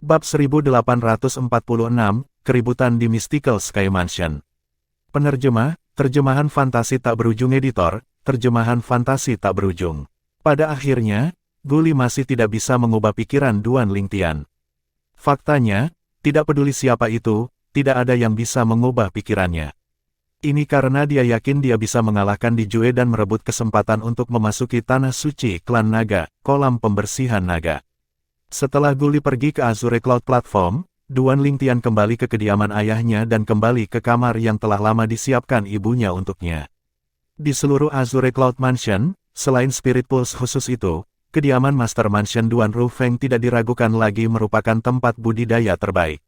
Bab 1846, Keributan di Mystical Sky Mansion. Penerjemah, terjemahan fantasi tak berujung editor, terjemahan fantasi tak berujung. Pada akhirnya, Guli masih tidak bisa mengubah pikiran Duan Lingtian. Faktanya, tidak peduli siapa itu, tidak ada yang bisa mengubah pikirannya. Ini karena dia yakin dia bisa mengalahkan Di Jue dan merebut kesempatan untuk memasuki tanah suci klan naga, kolam pembersihan naga. Setelah Guli pergi ke Azure Cloud Platform, Duan Lingtian kembali ke kediaman ayahnya dan kembali ke kamar yang telah lama disiapkan ibunya untuknya. Di seluruh Azure Cloud Mansion, selain Spirit Pulse khusus itu, kediaman Master Mansion Duan Rufeng tidak diragukan lagi merupakan tempat budidaya terbaik.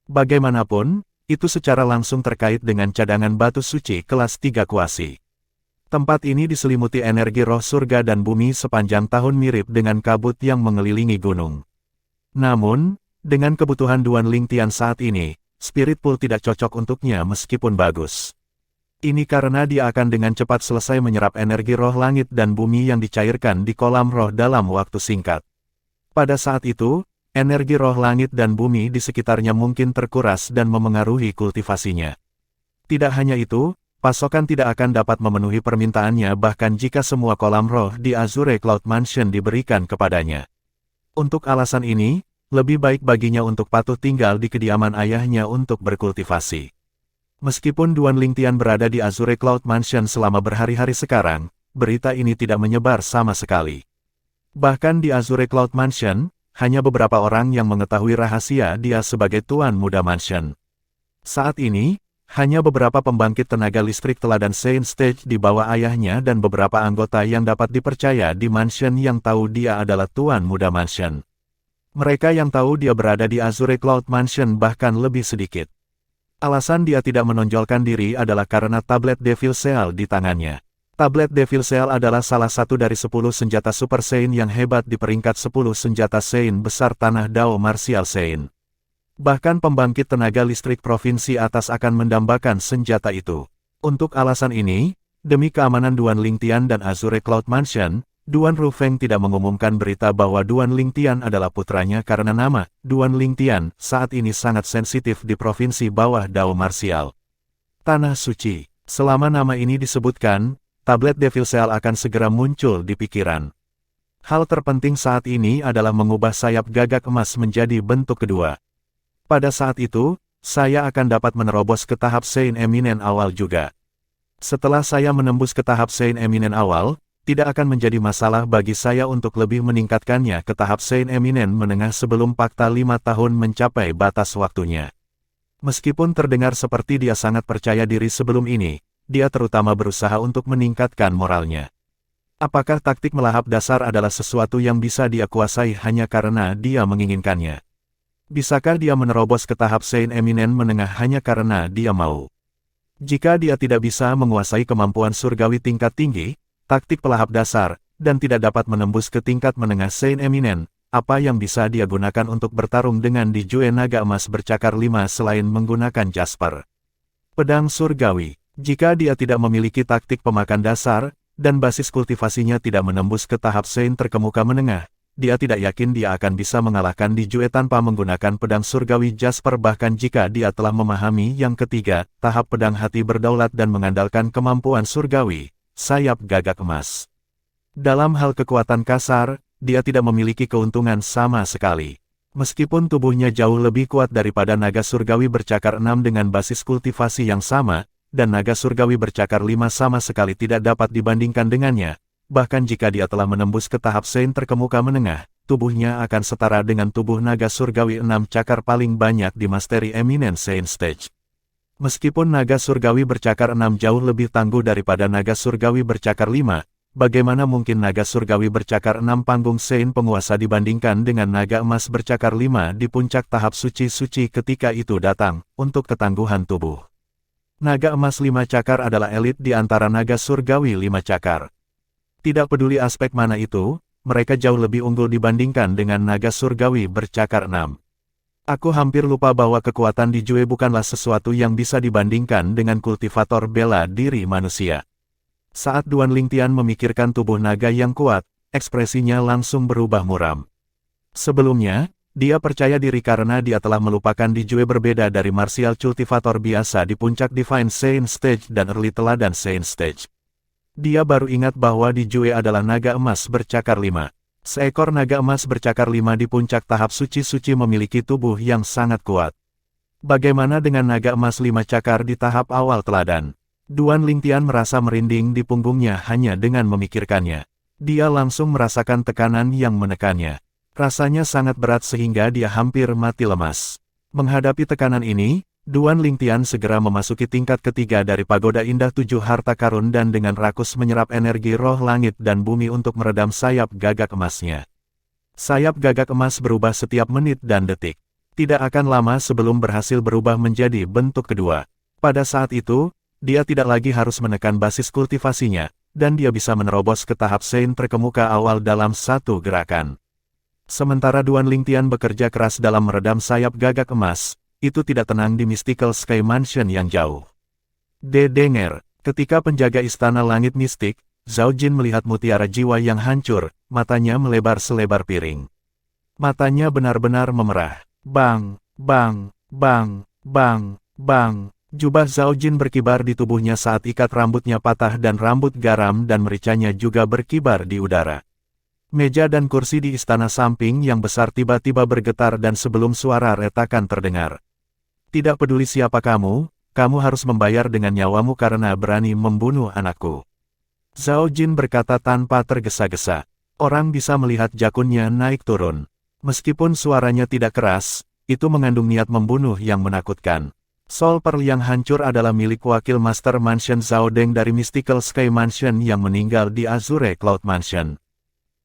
Bagaimanapun, itu secara langsung terkait dengan cadangan batu suci kelas 3 kuasi. Tempat ini diselimuti energi roh surga dan bumi sepanjang tahun mirip dengan kabut yang mengelilingi gunung. Namun, dengan kebutuhan Duan Lingtian saat ini, Spirit Pool tidak cocok untuknya meskipun bagus. Ini karena dia akan dengan cepat selesai menyerap energi roh langit dan bumi yang dicairkan di kolam roh dalam waktu singkat. Pada saat itu, energi roh langit dan bumi di sekitarnya mungkin terkuras dan memengaruhi kultivasinya. Tidak hanya itu, pasokan tidak akan dapat memenuhi permintaannya bahkan jika semua kolam roh di Azure Cloud Mansion diberikan kepadanya. Untuk alasan ini, lebih baik baginya untuk patuh tinggal di kediaman ayahnya untuk berkultivasi. Meskipun Duan Lingtian berada di Azure Cloud Mansion selama berhari-hari sekarang, berita ini tidak menyebar sama sekali. Bahkan di Azure Cloud Mansion, hanya beberapa orang yang mengetahui rahasia dia sebagai Tuan Muda Mansion. Saat ini, hanya beberapa pembangkit tenaga listrik teladan Saint Stage di bawah ayahnya dan beberapa anggota yang dapat dipercaya di mansion yang tahu dia adalah Tuan Muda Mansion. Mereka yang tahu dia berada di Azure Cloud Mansion bahkan lebih sedikit. Alasan dia tidak menonjolkan diri adalah karena tablet Devil Seal di tangannya. Tablet Devil Seal adalah salah satu dari 10 senjata Super Saiyan yang hebat di peringkat 10 senjata Saiyan besar tanah Dao Martial Saiyan. Bahkan pembangkit tenaga listrik provinsi atas akan mendambakan senjata itu. Untuk alasan ini, demi keamanan Duan Lingtian dan Azure Cloud Mansion, Duan Rufeng tidak mengumumkan berita bahwa Duan Lingtian adalah putranya karena nama Duan Lingtian saat ini sangat sensitif di provinsi bawah Dao Martial. Tanah Suci. Selama nama ini disebutkan, tablet Devil Seal akan segera muncul di pikiran. Hal terpenting saat ini adalah mengubah sayap gagak emas menjadi bentuk kedua. Pada saat itu, saya akan dapat menerobos ke tahap Saint Eminent awal juga. Setelah saya menembus ke tahap Saint Eminent awal, tidak akan menjadi masalah bagi saya untuk lebih meningkatkannya ke tahap Saint Eminent menengah sebelum fakta 5 tahun mencapai batas waktunya. Meskipun terdengar seperti dia sangat percaya diri sebelum ini, dia terutama berusaha untuk meningkatkan moralnya. Apakah taktik melahap dasar adalah sesuatu yang bisa dia kuasai hanya karena dia menginginkannya? Bisakah dia menerobos ke tahap Saint Eminent menengah hanya karena dia mau? Jika dia tidak bisa menguasai kemampuan surgawi tingkat tinggi, taktik pelahap dasar, dan tidak dapat menembus ke tingkat menengah Saint Eminent, apa yang bisa dia gunakan untuk bertarung dengan Di Jue Naga Emas bercakar 5 selain menggunakan Jasper? Pedang surgawi. Jika dia tidak memiliki taktik pemakan dasar, dan basis kultivasinya tidak menembus ke tahap Saint terkemuka menengah, dia tidak yakin dia akan bisa mengalahkan Di Jue tanpa menggunakan pedang surgawi Jasper bahkan jika dia telah memahami yang ketiga, tahap pedang hati berdaulat dan mengandalkan kemampuan surgawi, sayap gagak emas. Dalam hal kekuatan kasar, dia tidak memiliki keuntungan sama sekali. Meskipun tubuhnya jauh lebih kuat daripada naga surgawi bercakar 6 dengan basis kultivasi yang sama, dan naga surgawi bercakar 5 sama sekali tidak dapat dibandingkan dengannya. Bahkan jika dia telah menembus ke tahap Saint terkemuka menengah, tubuhnya akan setara dengan tubuh naga surgawi 6 cakar paling banyak di Mastery Eminent Saint Stage. Meskipun naga surgawi bercakar 6 jauh lebih tangguh daripada naga surgawi bercakar 5, bagaimana mungkin naga surgawi bercakar 6 panggung Saint penguasa dibandingkan dengan naga emas bercakar 5 di puncak tahap suci-suci ketika itu datang, untuk ketangguhan tubuh. Naga emas 5 cakar adalah elit di antara naga surgawi 5 cakar. Tidak peduli aspek mana itu, mereka jauh lebih unggul dibandingkan dengan naga surgawi bercakar 6. Aku hampir lupa bahwa kekuatan Di Jue bukanlah sesuatu yang bisa dibandingkan dengan kultivator bela diri manusia. Saat Duan Lingtian memikirkan tubuh naga yang kuat, ekspresinya langsung berubah muram. Sebelumnya, Dia percaya diri karena dia telah melupakan Dijue berbeda dari martial cultivator biasa di puncak Divine Saint Stage dan Early Teladan Saint Stage. Dia baru ingat bahwa Dijue adalah naga emas bercakar 5. Seekor naga emas bercakar 5 di puncak tahap suci-suci memiliki tubuh yang sangat kuat. Bagaimana dengan naga emas 5 cakar di tahap awal teladan? Duan Lingtian merasa merinding di punggungnya hanya dengan memikirkannya. Dia langsung merasakan tekanan yang menekannya. Rasanya sangat berat sehingga dia hampir mati lemas. Menghadapi tekanan ini, Duan Lingtian segera memasuki tingkat ketiga dari Pagoda Indah 7 Harta Karun dan dengan rakus menyerap energi roh langit dan bumi untuk meredam sayap gagak emasnya. Sayap gagak emas berubah setiap menit dan detik. Tidak akan lama sebelum berhasil berubah menjadi bentuk kedua. Pada saat itu, dia tidak lagi harus menekan basis kultivasinya, dan dia bisa menerobos ke tahap Saint terkemuka awal dalam satu gerakan. Sementara Duan Lingtian bekerja keras dalam meredam sayap gagak emas, itu tidak tenang di Mystical Sky Mansion yang jauh. Denger, ketika penjaga istana langit mistik, Zhao Jin melihat mutiara jiwa yang hancur, matanya melebar selebar piring. Matanya benar-benar memerah. Bang, bang, bang, bang, bang. Jubah Zhao Jin berkibar di tubuhnya saat ikat rambutnya patah dan rambut garam dan mericanya juga berkibar di udara. Meja dan kursi di istana samping yang besar tiba-tiba bergetar dan sebelum suara retakan terdengar. Tidak peduli siapa kamu harus membayar dengan nyawamu karena berani membunuh anakku. Zhao Jin berkata tanpa tergesa-gesa. Orang bisa melihat jakunnya naik turun. Meskipun suaranya tidak keras, itu mengandung niat membunuh yang menakutkan. Soul Pearl yang hancur adalah milik wakil Master Mansion Zhao Deng dari Mystical Sky Mansion yang meninggal di Azure Cloud Mansion.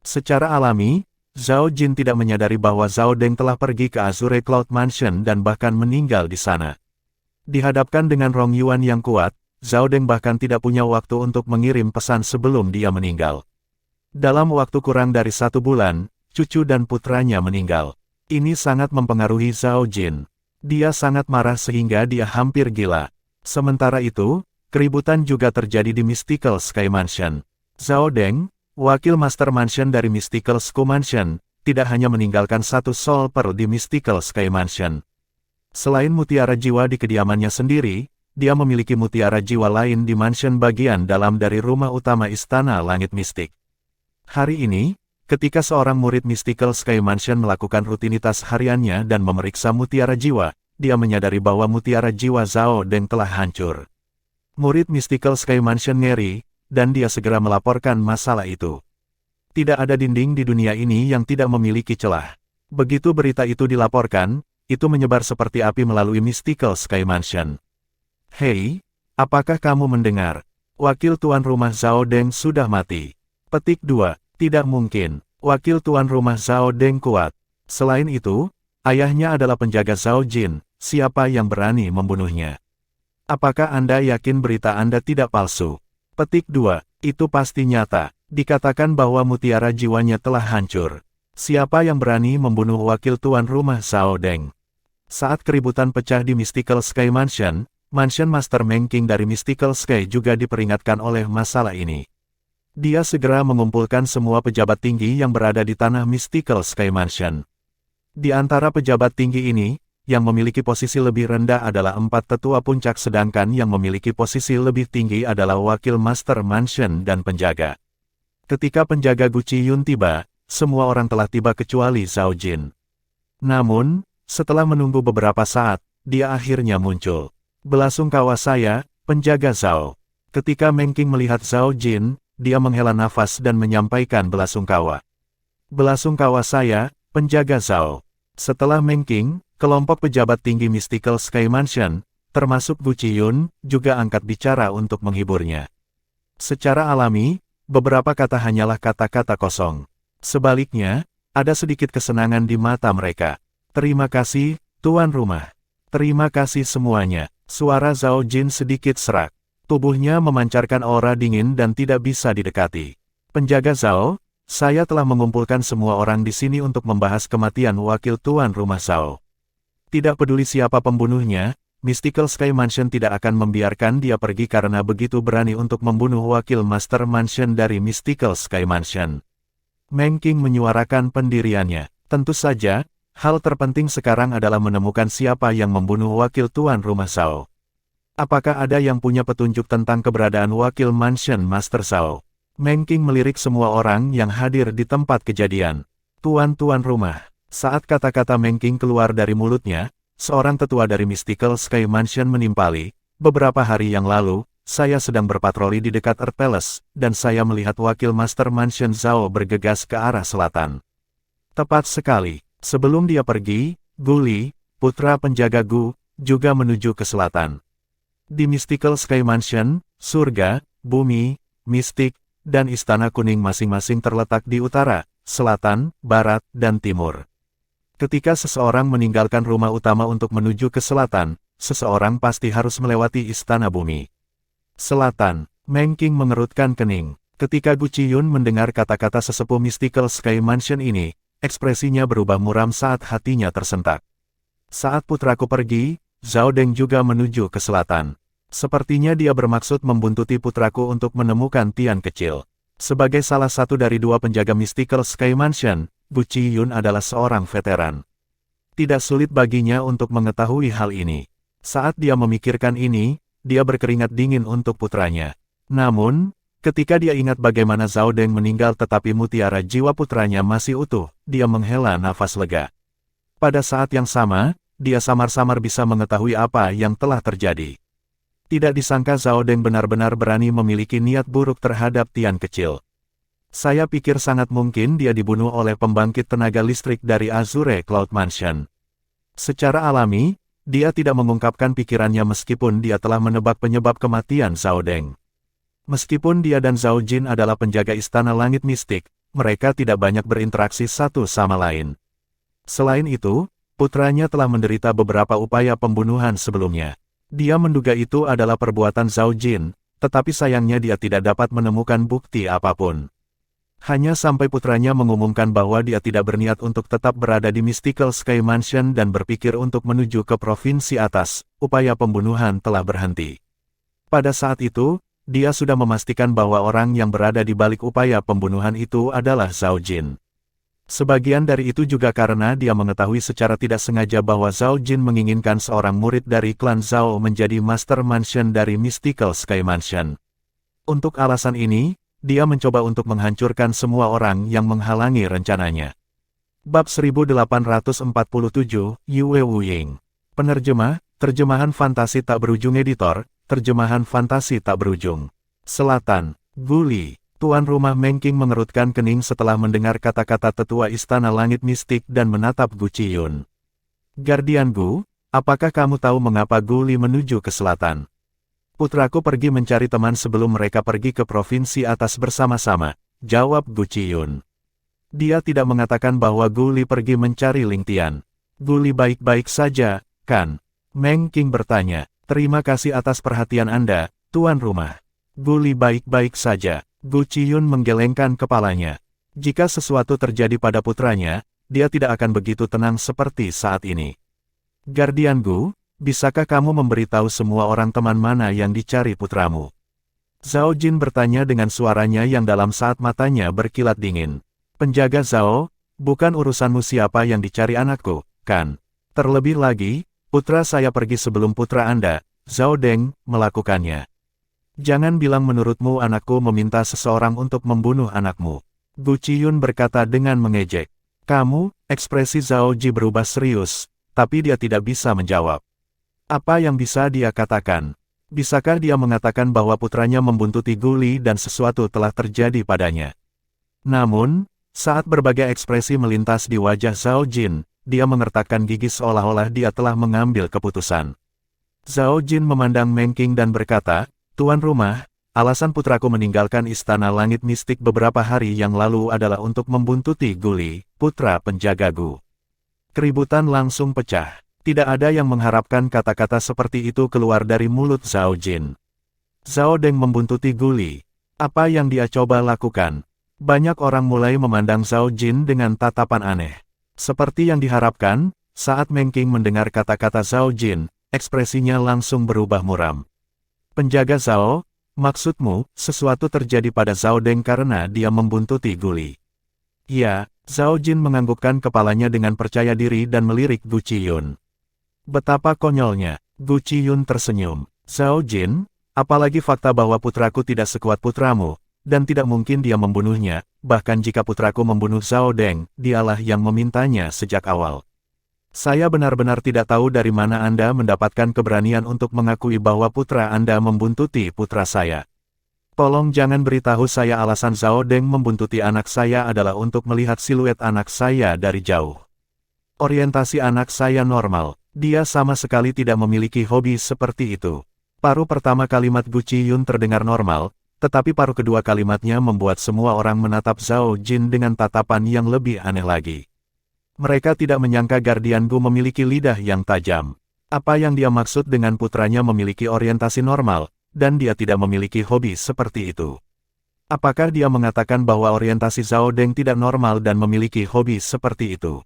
Secara alami, Zhao Jin tidak menyadari bahwa Zhao Deng telah pergi ke Azure Cloud Mansion dan bahkan meninggal di sana. Dihadapkan dengan Rong Yuan yang kuat, Zhao Deng bahkan tidak punya waktu untuk mengirim pesan sebelum dia meninggal. Dalam waktu kurang dari 1 bulan, cucu dan putranya meninggal. Ini sangat mempengaruhi Zhao Jin. Dia sangat marah sehingga dia hampir gila. Sementara itu, keributan juga terjadi di Mystical Sky Mansion. Zhao Deng, wakil Master Mansion dari Mystical Sky Mansion, tidak hanya meninggalkan satu Soul Pearl di Mystical Sky Mansion. Selain mutiara jiwa di kediamannya sendiri, dia memiliki mutiara jiwa lain di mansion bagian dalam dari rumah utama Istana Langit Mistik. Hari ini, ketika seorang murid Mystical Sky Mansion melakukan rutinitas hariannya dan memeriksa mutiara jiwa, dia menyadari bahwa mutiara jiwa Zhao Deng telah hancur. Murid Mystical Sky Mansion ngeri, dan dia segera melaporkan masalah itu. Tidak ada dinding di dunia ini yang tidak memiliki celah. Begitu berita itu dilaporkan, itu menyebar seperti api melalui Mystical Sky Mansion. Hei, apakah kamu mendengar? Wakil tuan rumah Zhao Deng sudah mati. Petik 2. Tidak mungkin. Wakil tuan rumah Zhao Deng kuat. Selain itu, ayahnya adalah penjaga Zhao Jin. Siapa yang berani membunuhnya? Apakah Anda yakin berita Anda tidak palsu? Petik 2. Itu pasti nyata. Dikatakan bahwa mutiara jiwanya telah hancur. Siapa yang berani membunuh wakil tuan rumah Zhao Deng? Saat keributan pecah di Mystical Sky Mansion, Mansion Master Meng Qing dari Mystical Sky juga diperingatkan oleh masalah ini. Dia segera mengumpulkan semua pejabat tinggi yang berada di tanah Mystical Sky Mansion. Di antara pejabat tinggi ini, yang memiliki posisi lebih rendah adalah 4 tetua puncak sedangkan yang memiliki posisi lebih tinggi adalah wakil Master Mansion dan penjaga. Ketika penjaga Guci Yun tiba, semua orang telah tiba kecuali Zhao Jin. Namun, setelah menunggu beberapa saat, dia akhirnya muncul. Belasungkawa saya, penjaga Zhao. Ketika Meng Qing melihat Zhao Jin, dia menghela nafas dan menyampaikan belasungkawa. Belasungkawa saya, penjaga Zhao. Setelah Meng Qing, kelompok pejabat tinggi Mystical Sky Mansion, termasuk Guci Yun, juga angkat bicara untuk menghiburnya. Secara alami, beberapa kata hanyalah kata-kata kosong. Sebaliknya, ada sedikit kesenangan di mata mereka. Terima kasih, tuan rumah. Terima kasih semuanya. Suara Zhao Jin sedikit serak. Tubuhnya memancarkan aura dingin dan tidak bisa didekati. Penjaga Zhao, saya telah mengumpulkan semua orang di sini untuk membahas kematian wakil tuan rumah Zhao. Tidak peduli siapa pembunuhnya, Mystical Sky Mansion tidak akan membiarkan dia pergi karena begitu berani untuk membunuh wakil Master Mansion dari Mystical Sky Mansion. Meng Qing menyuarakan pendiriannya. Tentu saja, Hal terpenting sekarang adalah menemukan siapa yang membunuh wakil tuan rumah Zhao. Apakah ada yang punya petunjuk tentang keberadaan wakil mansion Master Zhao? Meng Qing melirik semua orang yang hadir di tempat kejadian. Tuan-tuan rumah. Saat kata-kata Meng Qing keluar dari mulutnya, seorang tetua dari Mystical Sky Mansion menimpali, beberapa hari yang lalu, saya sedang berpatroli di dekat Earth Palace, dan saya melihat wakil Master Mansion Zhao bergegas ke arah selatan. Tepat sekali. Sebelum dia pergi, Gu Li, putra penjaga Gu, juga menuju ke selatan. Di Mystical Sky Mansion, surga, bumi, mistik, dan istana kuning masing-masing terletak di utara, selatan, barat, dan timur. Ketika seseorang meninggalkan rumah utama untuk menuju ke selatan, seseorang pasti harus melewati istana bumi. Selatan, Meng Qing mengerutkan kening. Ketika Gu Qiyun mendengar kata-kata sesepuh Mystical Sky Mansion ini, ekspresinya berubah muram saat hatinya tersentak. Saat putraku pergi, Zhao Deng juga menuju ke selatan. Sepertinya dia bermaksud membuntuti putraku untuk menemukan Tian kecil. Sebagai salah satu dari dua penjaga Mystical Sky Mansion, Gu Qiyun adalah seorang veteran. Tidak sulit baginya untuk mengetahui hal ini. Saat dia memikirkan ini, dia berkeringat dingin untuk putranya. Namun, ketika dia ingat bagaimana Zhao Deng meninggal tetapi mutiara jiwa putranya masih utuh, dia menghela nafas lega. Pada saat yang sama, dia samar-samar bisa mengetahui apa yang telah terjadi. Tidak disangka Zhao Deng benar-benar berani memiliki niat buruk terhadap Tian kecil. Saya pikir sangat mungkin dia dibunuh oleh pembangkit tenaga listrik dari Azure Cloud Mansion. Secara alami, dia tidak mengungkapkan pikirannya meskipun dia telah menebak penyebab kematian Zhao Deng. Meskipun dia dan Zhao Jin adalah penjaga istana langit mistik, mereka tidak banyak berinteraksi satu sama lain. Selain itu, putranya telah menderita beberapa upaya pembunuhan sebelumnya. Dia menduga itu adalah perbuatan Zhao Jin, tetapi sayangnya dia tidak dapat menemukan bukti apapun. Hanya sampai putranya mengumumkan bahwa dia tidak berniat untuk tetap berada di Mystical Sky Mansion dan berpikir untuk menuju ke provinsi atas, upaya pembunuhan telah berhenti. Pada saat itu, dia sudah memastikan bahwa orang yang berada di balik upaya pembunuhan itu adalah Zhao Jin. Sebagian dari itu juga karena dia mengetahui secara tidak sengaja bahwa Zhao Jin menginginkan seorang murid dari klan Zhao menjadi Master Mansion dari Mystical Sky Mansion. Untuk alasan ini, dia mencoba untuk menghancurkan semua orang yang menghalangi rencananya. Bab 1847, Yue Wuying. Penerjemah, terjemahan fantasi tak berujung editor, terjemahan fantasi tak berujung. Selatan, Gu Li. Tuan rumah Meng Qing mengerutkan kening setelah mendengar kata-kata tetua istana langit mistik dan menatap Gu Qiyun. Guardian Gu, apakah kamu tahu mengapa Gu Li menuju ke selatan? Putraku pergi mencari teman sebelum mereka pergi ke provinsi atas bersama-sama, jawab Gu Qiyun. Dia tidak mengatakan bahwa Gu Li pergi mencari Ling Tian. Gu Li baik-baik saja, kan? Meng Qing bertanya. Terima kasih atas perhatian Anda, tuan rumah. Gu Li baik-baik saja. Gu Qiyun menggelengkan kepalanya. Jika sesuatu terjadi pada putranya, dia tidak akan begitu tenang seperti saat ini. Guardian Gu, bisakah kamu memberitahu semua orang teman mana yang dicari putramu? Zhao Jin bertanya dengan suaranya yang dalam saat matanya berkilat dingin. Penjaga Zhao, bukan urusanmu siapa yang dicari anakku, kan? Terlebih lagi, putra saya pergi sebelum putra Anda, Zhao Deng, melakukannya. Jangan bilang menurutmu anakku meminta seseorang untuk membunuh anakmu. Gu Qiyun berkata dengan mengejek. Kamu, ekspresi Zhao Ji berubah serius, tapi dia tidak bisa menjawab. Apa yang bisa dia katakan? Bisakah dia mengatakan bahwa putranya membuntuti Gu Li dan sesuatu telah terjadi padanya? Namun, saat berbagai ekspresi melintas di wajah Zhao Jin, dia mengertakkan gigi seolah-olah dia telah mengambil keputusan. Zhao Jin memandang Meng Qing dan berkata, Tuan rumah, alasan putraku meninggalkan istana langit mistik beberapa hari yang lalu adalah untuk membuntuti Gu Li, putra penjaga Gu. Keributan langsung pecah. Tidak ada yang mengharapkan kata-kata seperti itu keluar dari mulut Zhao Jin. Zhao Deng membuntuti Gu Li. Apa yang dia coba lakukan? Banyak orang mulai memandang Zhao Jin dengan tatapan aneh. Seperti yang diharapkan, saat Meng Qing mendengar kata-kata Zhao Jin, ekspresinya langsung berubah muram. Penjaga Zhao, maksudmu, sesuatu terjadi pada Zhao Deng karena dia membuntuti Gu Li. Ya, Zhao Jin menganggukkan kepalanya dengan percaya diri dan melirik Gu Qiyun. Betapa konyolnya. Gu Qiyun tersenyum. Zhao Jin, apalagi fakta bahwa putraku tidak sekuat putramu, dan tidak mungkin dia membunuhnya, bahkan jika putraku membunuh Zhao Deng, dialah yang memintanya sejak awal. Saya benar-benar tidak tahu dari mana Anda mendapatkan keberanian untuk mengakui bahwa putra Anda membuntuti putra saya. Tolong jangan beritahu saya alasan Zhao Deng membuntuti anak saya adalah untuk melihat siluet anak saya dari jauh. Orientasi anak saya normal, dia sama sekali tidak memiliki hobi seperti itu. Paruh pertama kalimat Gu Qiyun terdengar normal, tetapi paruh kedua kalimatnya membuat semua orang menatap Zhao Jin dengan tatapan yang lebih aneh lagi. Mereka tidak menyangka Guardian Gu memiliki lidah yang tajam. Apa yang dia maksud dengan putranya memiliki orientasi normal, dan dia tidak memiliki hobi seperti itu? Apakah dia mengatakan bahwa orientasi Zhao Deng tidak normal dan memiliki hobi seperti itu?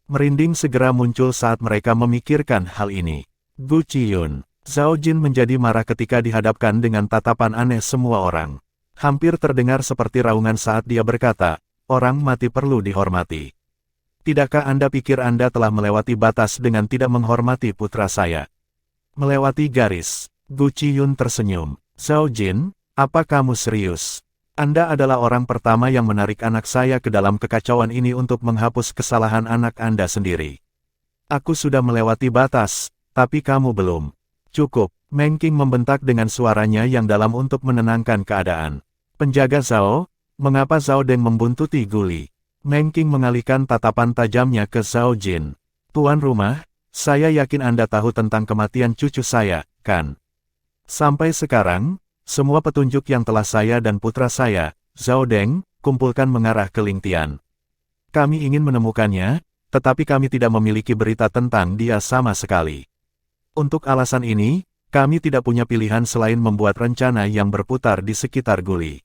Merinding segera muncul saat mereka memikirkan hal ini. Gu Qiyun, Zhao Jin menjadi marah ketika dihadapkan dengan tatapan aneh semua orang. Hampir terdengar seperti raungan saat dia berkata, orang mati perlu dihormati. Tidakkah Anda pikir Anda telah melewati batas dengan tidak menghormati putra saya? Melewati garis. Gu Qiyun tersenyum. Zhao Jin, apa kamu serius? Anda adalah orang pertama yang menarik anak saya ke dalam kekacauan ini untuk menghapus kesalahan anak Anda sendiri. Aku sudah melewati batas, tapi kamu belum. Cukup, Meng Qing membentak dengan suaranya yang dalam untuk menenangkan keadaan. Penjaga Zhao, mengapa Zhao Deng membuntuti Guli? Meng Qing mengalihkan tatapan tajamnya ke Zhao Jin. Tuan rumah, saya yakin Anda tahu tentang kematian cucu saya, kan? Sampai sekarang, semua petunjuk yang telah saya dan putra saya, Zhao Deng, kumpulkan mengarah ke Ling Tian. Kami ingin menemukannya, tetapi kami tidak memiliki berita tentang dia sama sekali. Untuk alasan ini, kami tidak punya pilihan selain membuat rencana yang berputar di sekitar Guli.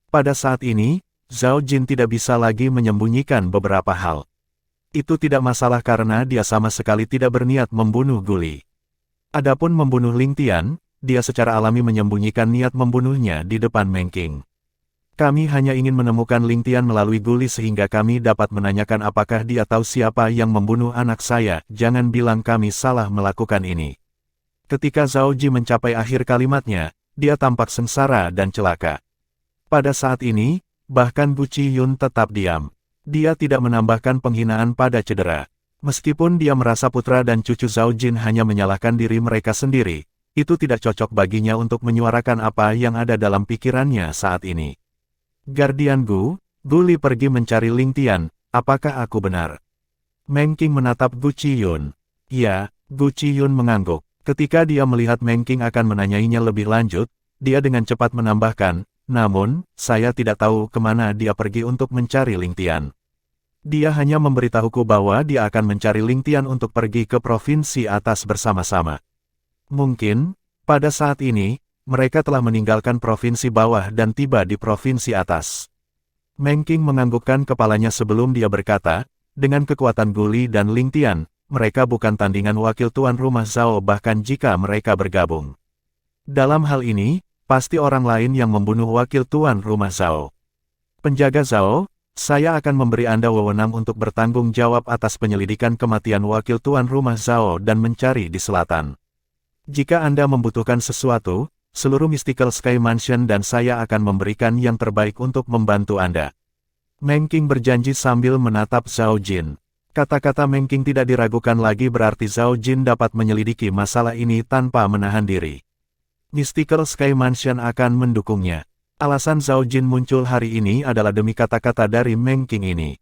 Pada saat ini, Zhao Jin tidak bisa lagi menyembunyikan beberapa hal. Itu tidak masalah karena dia sama sekali tidak berniat membunuh Guli. Adapun membunuh Ling Tian, dia secara alami menyembunyikan niat membunuhnya di depan Meng Qing. Kami hanya ingin menemukan Ling Tian melalui Guli sehingga kami dapat menanyakan apakah dia tahu siapa yang membunuh anak saya. Jangan bilang kami salah melakukan ini. Ketika Zhao Ji mencapai akhir kalimatnya, dia tampak sengsara dan celaka. Pada saat ini, bahkan Gu Qiyun tetap diam. Dia tidak menambahkan penghinaan pada cedera. Meskipun dia merasa putra dan cucu Zhao Jin hanya menyalahkan diri mereka sendiri, itu tidak cocok baginya untuk menyuarakan apa yang ada dalam pikirannya saat ini. Guardian Gu, Guli pergi mencari Ling Tian, apakah aku benar? Meng Qing menatap Gu Qiyun. Ya, Gu Qiyun mengangguk. Ketika dia melihat Meng Qing akan menanyainya lebih lanjut, dia dengan cepat menambahkan, namun, saya tidak tahu kemana dia pergi untuk mencari Ling Tian. Dia hanya memberitahuku bahwa dia akan mencari Ling Tian untuk pergi ke provinsi atas bersama-sama. Mungkin, pada saat ini, mereka telah meninggalkan provinsi bawah dan tiba di provinsi atas. Meng Qing menganggukkan kepalanya sebelum dia berkata, dengan kekuatan Guli dan Ling Tian, mereka bukan tandingan wakil tuan rumah Zhao bahkan jika mereka bergabung. Dalam hal ini, pasti orang lain yang membunuh wakil tuan rumah Zhao. Penjaga Zhao, saya akan memberi Anda wewenang untuk bertanggung jawab atas penyelidikan kematian wakil tuan rumah Zhao dan mencari di selatan. Jika Anda membutuhkan sesuatu, seluruh Mystical Sky Mansion dan saya akan memberikan yang terbaik untuk membantu Anda. Meng Qing berjanji sambil menatap Zhao Jin. Kata-kata Meng Qing tidak diragukan lagi berarti Zhao Jin dapat menyelidiki masalah ini tanpa menahan diri. Mystical Sky Mansion akan mendukungnya. Alasan Zhao Jin muncul hari ini adalah demi kata-kata dari Meng Qing ini.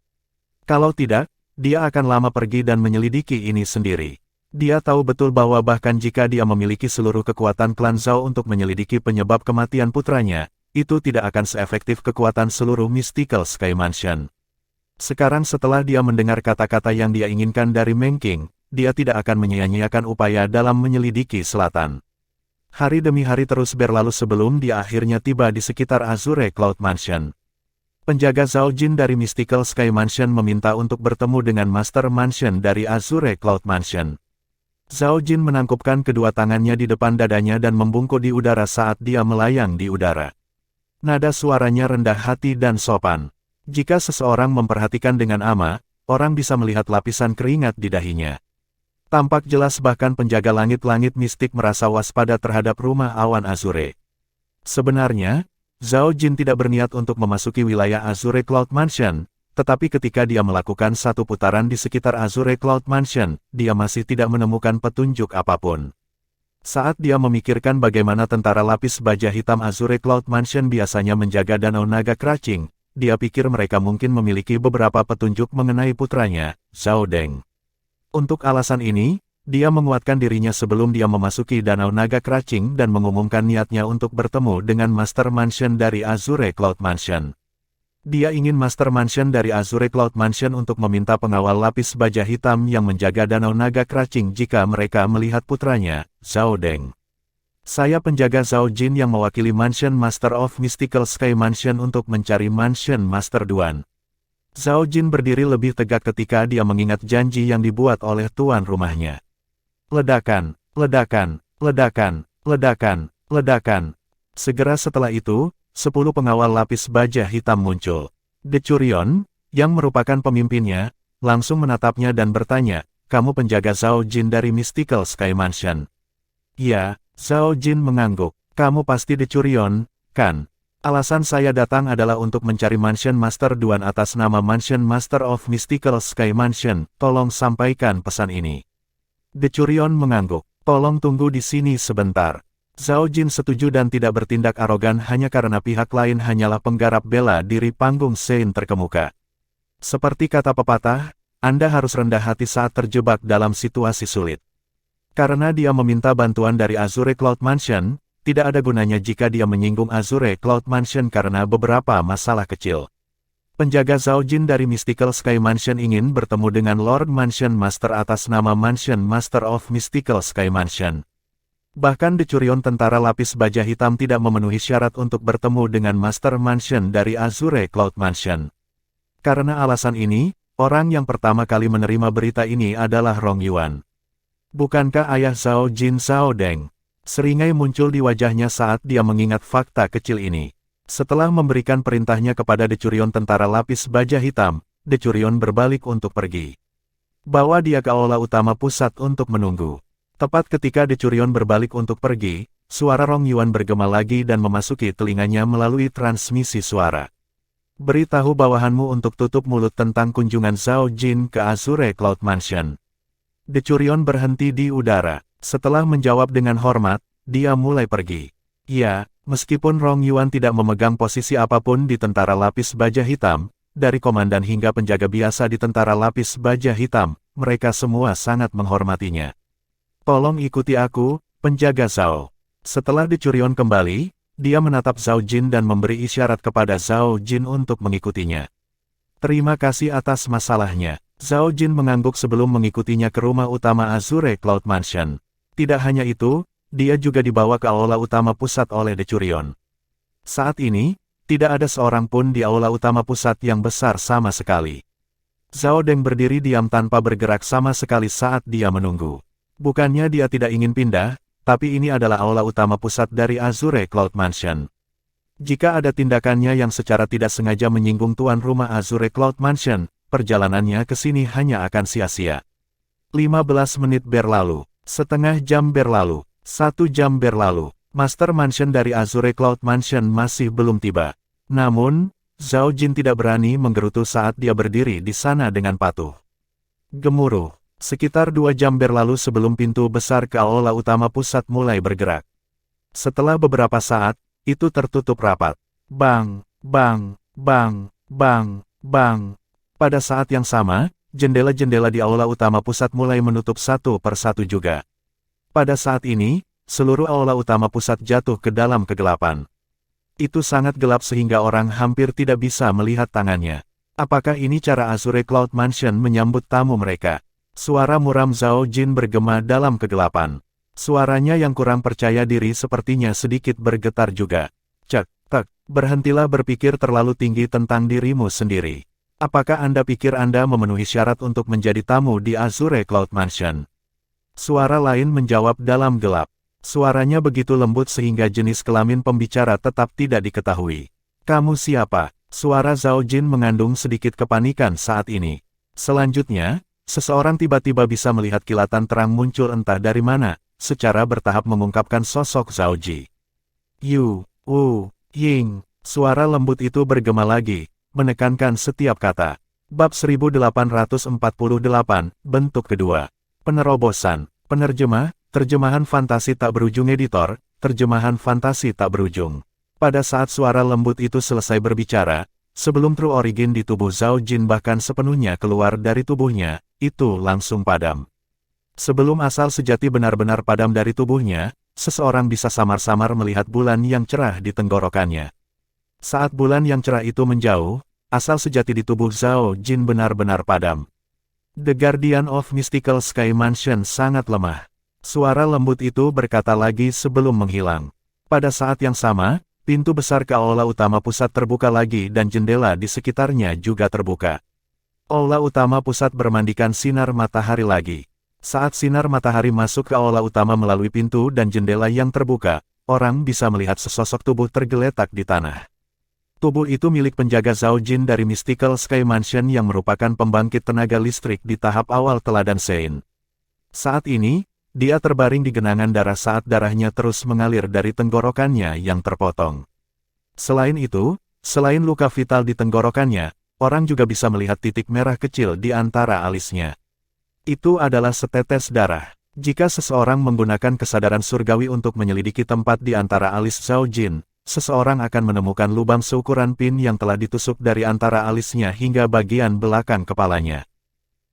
Kalau tidak, dia akan lama pergi dan menyelidiki ini sendiri. Dia tahu betul bahwa bahkan jika dia memiliki seluruh kekuatan klan Zhao untuk menyelidiki penyebab kematian putranya, itu tidak akan seefektif kekuatan seluruh Mystical Sky Mansion. Sekarang setelah dia mendengar kata-kata yang dia inginkan dari Meng Qing, dia tidak akan menyia-nyiakan upaya dalam menyelidiki selatan. Hari demi hari terus berlalu sebelum dia akhirnya tiba di sekitar Azure Cloud Mansion. Penjaga Zhao Jin dari Mystical Sky Mansion meminta untuk bertemu dengan Master Mansion dari Azure Cloud Mansion. Zhao Jin menangkupkan kedua tangannya di depan dadanya dan membungkuk di udara saat dia melayang di udara. Nada suaranya rendah hati dan sopan. Jika seseorang memperhatikan dengan ama, orang bisa melihat lapisan keringat di dahinya. Tampak jelas bahkan penjaga langit-langit mistik merasa waspada terhadap rumah awan Azure. Sebenarnya, Zhao Jin tidak berniat untuk memasuki wilayah Azure Cloud Mansion, tetapi ketika dia melakukan satu putaran di sekitar Azure Cloud Mansion, dia masih tidak menemukan petunjuk apapun. Saat dia memikirkan bagaimana tentara lapis baja hitam Azure Cloud Mansion biasanya menjaga Danau Naga Crashing, dia pikir mereka mungkin memiliki beberapa petunjuk mengenai putranya, Zhao Deng. Untuk alasan ini, dia menguatkan dirinya sebelum dia memasuki Danau Naga Crashing dan mengumumkan niatnya untuk bertemu dengan Master Mansion dari Azure Cloud Mansion. Dia ingin Master Mansion dari Azure Cloud Mansion untuk meminta pengawal lapis baja hitam yang menjaga Danau Naga Crashing jika mereka melihat putranya, Zhao Deng. Saya penjaga Zhao Jin yang mewakili Mansion Master of Mystical Sky Mansion untuk mencari Mansion Master Duan. Zhao Jin berdiri lebih tegak ketika dia mengingat janji yang dibuat oleh tuan rumahnya. Ledakan, ledakan, ledakan, ledakan, ledakan. Segera setelah itu, 10 pengawal lapis baja hitam muncul. Decurion, yang merupakan pemimpinnya, langsung menatapnya dan bertanya, "Kamu penjaga Zhao Jin dari Mystical Sky Mansion?" "Ya," Zhao Jin mengangguk. "Kamu pasti Decurion, kan?" "Alasan saya datang adalah untuk mencari Mansion Master Duan atas nama Mansion Master of Mystical Sky Mansion. Tolong sampaikan pesan ini." Decurion mengangguk. "Tolong tunggu di sini sebentar." Zhao Jin setuju dan tidak bertindak arogan hanya karena pihak lain hanyalah penggarap bela diri panggung Sein terkemuka. Seperti kata pepatah, Anda harus rendah hati saat terjebak dalam situasi sulit. Karena dia meminta bantuan dari Azure Cloud Mansion, tidak ada gunanya jika dia menyinggung Azure Cloud Mansion karena beberapa masalah kecil. Penjaga Zhao Jin dari Mystical Sky Mansion ingin bertemu dengan Lord Mansion Master atas nama Mansion Master of Mystical Sky Mansion. Bahkan Decurion tentara lapis baja hitam tidak memenuhi syarat untuk bertemu dengan Master Mansion dari Azure Cloud Mansion. Karena alasan ini, orang yang pertama kali menerima berita ini adalah Rong Yuan. "Bukankah ayah Zhao Jin Zhao Deng?" Seringai muncul di wajahnya saat dia mengingat fakta kecil ini. Setelah memberikan perintahnya kepada Decurion tentara lapis baja hitam, Decurion berbalik untuk pergi. Bawa dia ke aula utama pusat untuk menunggu. Tepat ketika Decurion berbalik untuk pergi, suara Rong Yuan bergema lagi dan memasuki telinganya melalui transmisi suara. "Beritahu bawahanmu untuk tutup mulut tentang kunjungan Zhao Jin ke Azure Cloud Mansion." Decurion berhenti di udara. Setelah menjawab dengan hormat, dia mulai pergi. Ya, meskipun Rong Yuan tidak memegang posisi apapun di tentara lapis baja hitam, dari komandan hingga penjaga biasa di tentara lapis baja hitam, mereka semua sangat menghormatinya. "Tolong ikuti aku, penjaga Zhao." Setelah Decurion kembali, dia menatap Zhao Jin dan memberi isyarat kepada Zhao Jin untuk mengikutinya. "Terima kasih atas masalahnya." Zhao Jin mengangguk sebelum mengikutinya ke rumah utama Azure Cloud Mansion. Tidak hanya itu, dia juga dibawa ke aula utama pusat oleh Decurion. Saat ini, tidak ada seorang pun di aula utama pusat yang besar sama sekali. Zhao Deng berdiri diam tanpa bergerak sama sekali saat dia menunggu. Bukannya dia tidak ingin pindah, tapi ini adalah aula utama pusat dari Azure Cloud Mansion. Jika ada tindakannya yang secara tidak sengaja menyinggung tuan rumah Azure Cloud Mansion, perjalanannya ke sini hanya akan sia-sia. 15 menit berlalu, setengah jam berlalu, 1 jam berlalu, Master Mansion dari Azure Cloud Mansion masih belum tiba. Namun, Zhao Jin tidak berani menggerutu saat dia berdiri di sana dengan patuh. Gemuruh. Sekitar 2 jam berlalu sebelum pintu besar ke aula utama pusat mulai bergerak. Setelah beberapa saat, itu tertutup rapat. Bang, bang, bang, bang, bang. Pada saat yang sama, jendela-jendela di aula utama pusat mulai menutup satu persatu juga. Pada saat ini, seluruh aula utama pusat jatuh ke dalam kegelapan. Itu sangat gelap sehingga orang hampir tidak bisa melihat tangannya. Apakah ini cara Azure Cloud Mansion menyambut tamu mereka? Suara muram Zhao Jin bergema dalam kegelapan. Suaranya yang kurang percaya diri sepertinya sedikit bergetar juga. "Cek, tek, berhentilah berpikir terlalu tinggi tentang dirimu sendiri. Apakah Anda pikir Anda memenuhi syarat untuk menjadi tamu di Azure Cloud Mansion?" Suara lain menjawab dalam gelap. Suaranya begitu lembut sehingga jenis kelamin pembicara tetap tidak diketahui. "Kamu siapa?" Suara Zhao Jin mengandung sedikit kepanikan saat ini. Selanjutnya, seseorang tiba-tiba bisa melihat kilatan terang muncul entah dari mana, secara bertahap mengungkapkan sosok Zhao Ji. Yu, Wu, Ying, suara lembut itu bergema lagi, menekankan setiap kata. Bab 1848, bentuk kedua. Penerobosan, penerjemah, terjemahan fantasi tak berujung editor, terjemahan fantasi tak berujung. Pada saat suara lembut itu selesai berbicara, sebelum True Origin di tubuh Zhao Jin bahkan sepenuhnya keluar dari tubuhnya, itu langsung padam. Sebelum asal sejati benar-benar padam dari tubuhnya, seseorang bisa samar-samar melihat bulan yang cerah di tenggorokannya. Saat bulan yang cerah itu menjauh, asal sejati di tubuh Zhao Jin benar-benar padam. The Guardian of Mystical Sky Mansion sangat lemah. Suara lembut itu berkata lagi sebelum menghilang. Pada saat yang sama, pintu besar ke aula utama pusat terbuka lagi dan jendela di sekitarnya juga terbuka. Aula utama pusat bermandikan sinar matahari lagi. Saat sinar matahari masuk ke aula utama melalui pintu dan jendela yang terbuka, orang bisa melihat sesosok tubuh tergeletak di tanah. Tubuh itu milik penjaga Zhao Jin dari Mystical Sky Mansion yang merupakan pembangkit tenaga listrik di tahap awal teladan Sein. Saat ini, dia terbaring di genangan darah saat darahnya terus mengalir dari tenggorokannya yang terpotong. Selain itu, selain luka vital di tenggorokannya, orang juga bisa melihat titik merah kecil di antara alisnya. Itu adalah setetes darah. Jika seseorang menggunakan kesadaran surgawi untuk menyelidiki tempat di antara alis Zhao Jin, seseorang akan menemukan lubang seukuran pin yang telah ditusuk dari antara alisnya hingga bagian belakang kepalanya.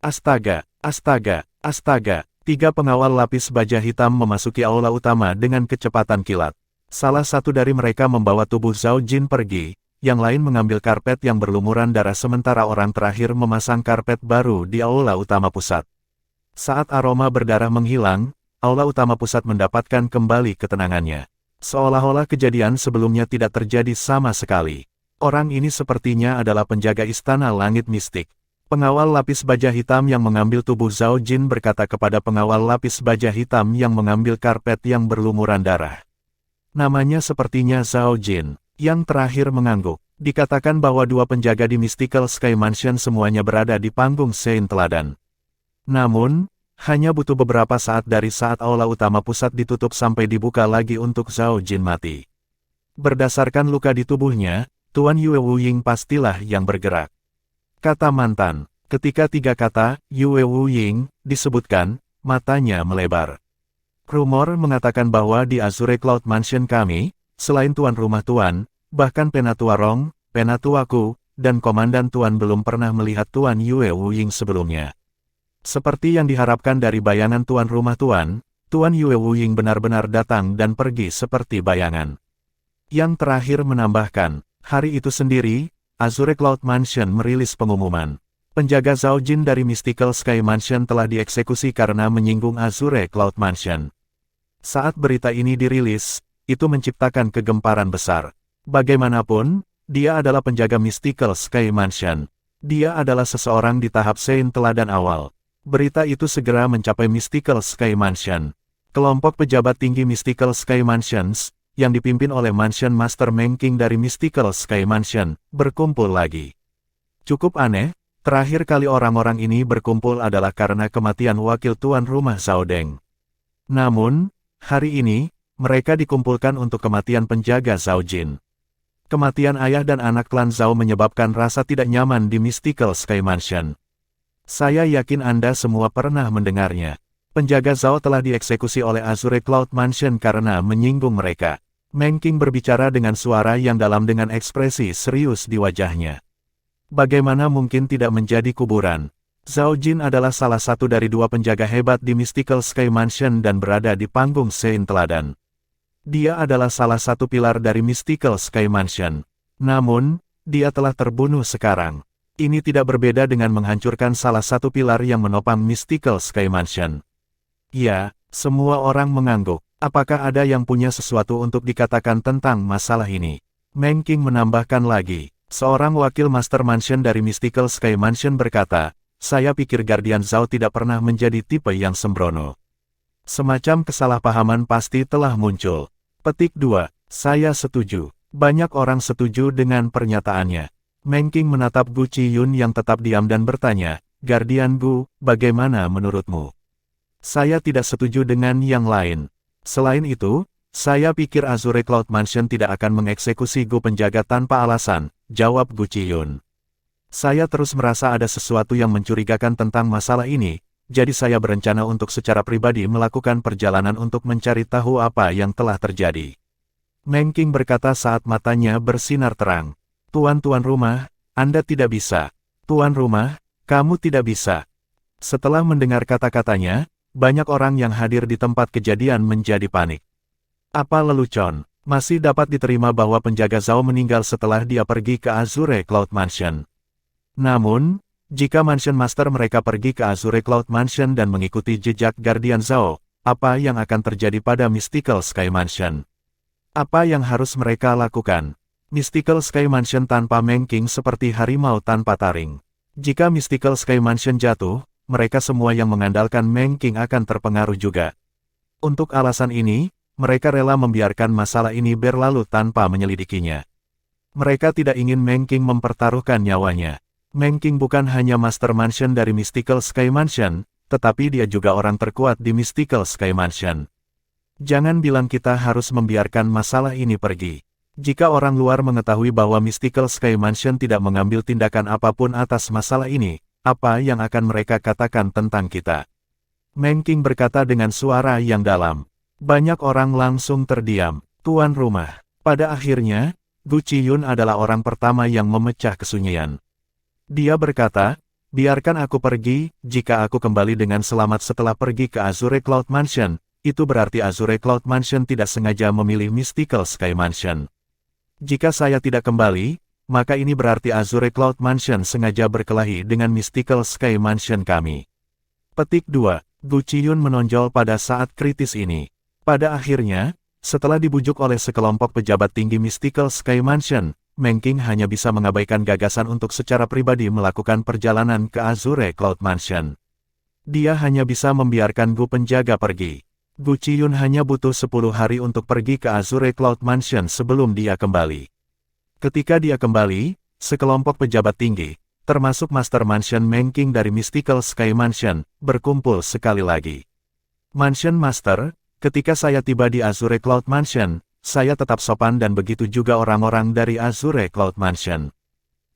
Astaga, astaga, astaga. 3 pengawal lapis baja hitam memasuki aula utama dengan kecepatan kilat. Salah satu dari mereka membawa tubuh Zhao Jin pergi, yang lain mengambil karpet yang berlumuran darah sementara orang terakhir memasang karpet baru di aula utama pusat. Saat aroma berdarah menghilang, aula utama pusat mendapatkan kembali ketenangannya. Seolah-olah kejadian sebelumnya tidak terjadi sama sekali. Orang ini sepertinya adalah penjaga istana langit mistik. Pengawal lapis baja hitam yang mengambil tubuh Zhao Jin berkata kepada pengawal lapis baja hitam yang mengambil karpet yang berlumuran darah. Namanya sepertinya Zhao Jin. Yang terakhir mengangguk. Dikatakan bahwa 2 penjaga di Mystical Sky Mansion semuanya berada di panggung Sein Teladan. Namun, hanya butuh beberapa saat dari saat aula utama pusat ditutup sampai dibuka lagi untuk Zhao Jin mati. Berdasarkan luka di tubuhnya, Tuan Yue Wu Ying pastilah yang bergerak. Kata mantan, ketika 3 kata, Yue Wu Ying, disebutkan, matanya melebar. Rumor mengatakan bahwa di Azure Cloud Mansion kami, selain tuan rumah tuan, bahkan Penatua Rong, Penatuaku, dan Komandan Tuan belum pernah melihat Tuan Yue Wu Ying sebelumnya. Seperti yang diharapkan dari bayangan tuan rumah tuan, Tuan Yue Wu Ying benar-benar datang dan pergi seperti bayangan. Yang terakhir menambahkan, hari itu sendiri, Azure Cloud Mansion merilis pengumuman. Penjaga Zhao Jin dari Mystical Sky Mansion telah dieksekusi karena menyinggung Azure Cloud Mansion. Saat berita ini dirilis, itu menciptakan kegemparan besar. Bagaimanapun, dia adalah penjaga Mystical Sky Mansion. Dia adalah seseorang di tahap Sein Teladan awal. Berita itu segera mencapai Mystical Sky Mansion. Kelompok pejabat tinggi Mystical Sky Mansions, yang dipimpin oleh Mansion Master Meng Qing dari Mystical Sky Mansion, berkumpul lagi. Cukup aneh, terakhir kali orang-orang ini berkumpul adalah karena kematian wakil tuan rumah Zhao Deng. Namun, hari ini, mereka dikumpulkan untuk kematian penjaga Zhao Jin. Kematian ayah dan anak klan Zhao menyebabkan rasa tidak nyaman di Mystical Sky Mansion. Saya yakin Anda semua pernah mendengarnya. Penjaga Zhao telah dieksekusi oleh Azure Cloud Mansion karena menyinggung mereka. Meng Qing berbicara dengan suara yang dalam dengan ekspresi serius di wajahnya. Bagaimana mungkin tidak menjadi kuburan? Zhao Jin adalah salah satu dari 2 penjaga hebat di Mystical Sky Mansion dan berada di panggung Sein Teladan. Dia adalah salah satu pilar dari Mystical Sky Mansion. Namun, dia telah terbunuh sekarang. Ini tidak berbeda dengan menghancurkan salah satu pilar yang menopang Mystical Sky Mansion. Ya, semua orang mengangguk. Apakah ada yang punya sesuatu untuk dikatakan tentang masalah ini? Meng Qing menambahkan lagi. Seorang wakil Master Mansion dari Mystical Sky Mansion berkata, saya pikir Guardian Zhao tidak pernah menjadi tipe yang sembrono. Semacam kesalahpahaman pasti telah muncul. Petik 2. Saya setuju. Banyak orang setuju dengan pernyataannya. Meng Qing menatap Gu Qiyun yang tetap diam dan bertanya, Guardian Gu, bagaimana menurutmu? Saya tidak setuju dengan yang lain. Selain itu, saya pikir Azure Cloud Mansion tidak akan mengeksekusi Gu penjaga tanpa alasan, jawab Gu Qiyun. Saya terus merasa ada sesuatu yang mencurigakan tentang masalah ini, jadi saya berencana untuk secara pribadi melakukan perjalanan untuk mencari tahu apa yang telah terjadi. Meng Qing berkata saat matanya bersinar terang. Tuan rumah, Anda tidak bisa. Tuan rumah, kamu tidak bisa. Setelah mendengar kata-katanya, banyak orang yang hadir di tempat kejadian menjadi panik. Apa lelucon? Masih dapat diterima bahwa penjaga Zhao meninggal setelah dia pergi ke Azure Cloud Mansion. Namun, jika Mansion Master mereka pergi ke Azure Cloud Mansion dan mengikuti jejak Guardian Zhao, apa yang akan terjadi pada Mystical Sky Mansion? Apa yang harus mereka lakukan? Mystical Sky Mansion tanpa Meng Qing seperti harimau tanpa taring. Jika Mystical Sky Mansion jatuh, mereka semua yang mengandalkan Meng Qing akan terpengaruh juga. Untuk alasan ini, mereka rela membiarkan masalah ini berlalu tanpa menyelidikinya. Mereka tidak ingin Meng Qing mempertaruhkan nyawanya. Meng Qing bukan hanya Master Mansion dari Mystical Sky Mansion, tetapi dia juga orang terkuat di Mystical Sky Mansion. Jangan bilang kita harus membiarkan masalah ini pergi. Jika orang luar mengetahui bahwa Mystical Sky Mansion tidak mengambil tindakan apapun atas masalah ini, apa yang akan mereka katakan tentang kita? Meng Qing berkata dengan suara yang dalam. Banyak orang langsung terdiam. Tuan rumah. Pada akhirnya, Gu Qiyun adalah orang pertama yang memecah kesunyian. Dia berkata, biarkan aku pergi, jika aku kembali dengan selamat setelah pergi ke Azure Cloud Mansion, itu berarti Azure Cloud Mansion tidak sengaja memilih Mystical Sky Mansion. Jika saya tidak kembali, maka ini berarti Azure Cloud Mansion sengaja berkelahi dengan Mystical Sky Mansion kami. Petik 2. Gu Qiyun menonjol pada saat kritis ini. Pada akhirnya, setelah dibujuk oleh sekelompok pejabat tinggi Mystical Sky Mansion, Meng Qing hanya bisa mengabaikan gagasan untuk secara pribadi melakukan perjalanan ke Azure Cloud Mansion. Dia hanya bisa membiarkan Gu penjaga pergi. Gu Qiyun hanya butuh 10 hari untuk pergi ke Azure Cloud Mansion sebelum dia kembali. Ketika dia kembali, sekelompok pejabat tinggi, termasuk Master Mansion Meng Qing dari Mystical Sky Mansion, berkumpul sekali lagi. Mansion Master, ketika saya tiba di Azure Cloud Mansion, saya tetap sopan dan begitu juga orang-orang dari Azure Cloud Mansion.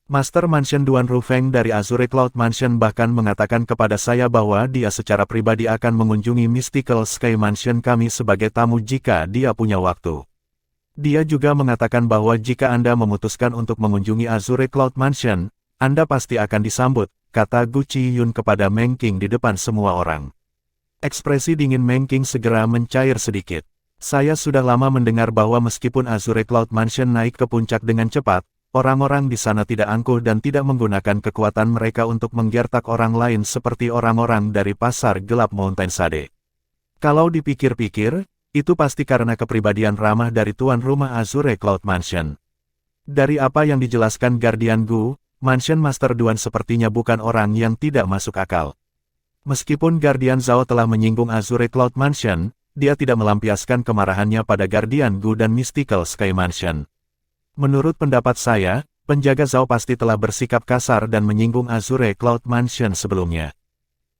Master Mansion Duan Rufeng dari Azure Cloud Mansion bahkan mengatakan kepada saya bahwa dia secara pribadi akan mengunjungi Mystical Sky Mansion kami sebagai tamu jika dia punya waktu. Dia juga mengatakan bahwa jika Anda memutuskan untuk mengunjungi Azure Cloud Mansion, Anda pasti akan disambut, kata Gu Qiyun kepada Meng Qing di depan semua orang. Ekspresi dingin Meng Qing segera mencair sedikit. Saya sudah lama mendengar bahwa meskipun Azure Cloud Mansion naik ke puncak dengan cepat, orang-orang di sana tidak angkuh dan tidak menggunakan kekuatan mereka untuk menggertak orang lain seperti orang-orang dari pasar gelap Mountain Sade. Kalau dipikir-pikir, itu pasti karena kepribadian ramah dari tuan rumah Azure Cloud Mansion. Dari apa yang dijelaskan Guardian Gu, Mansion Master Duan sepertinya bukan orang yang tidak masuk akal. Meskipun Guardian Zhao telah menyinggung Azure Cloud Mansion, dia tidak melampiaskan kemarahannya pada Guardian Gu dan Mystical Sky Mansion. Menurut pendapat saya, penjaga Zhao pasti telah bersikap kasar dan menyinggung Azure Cloud Mansion sebelumnya.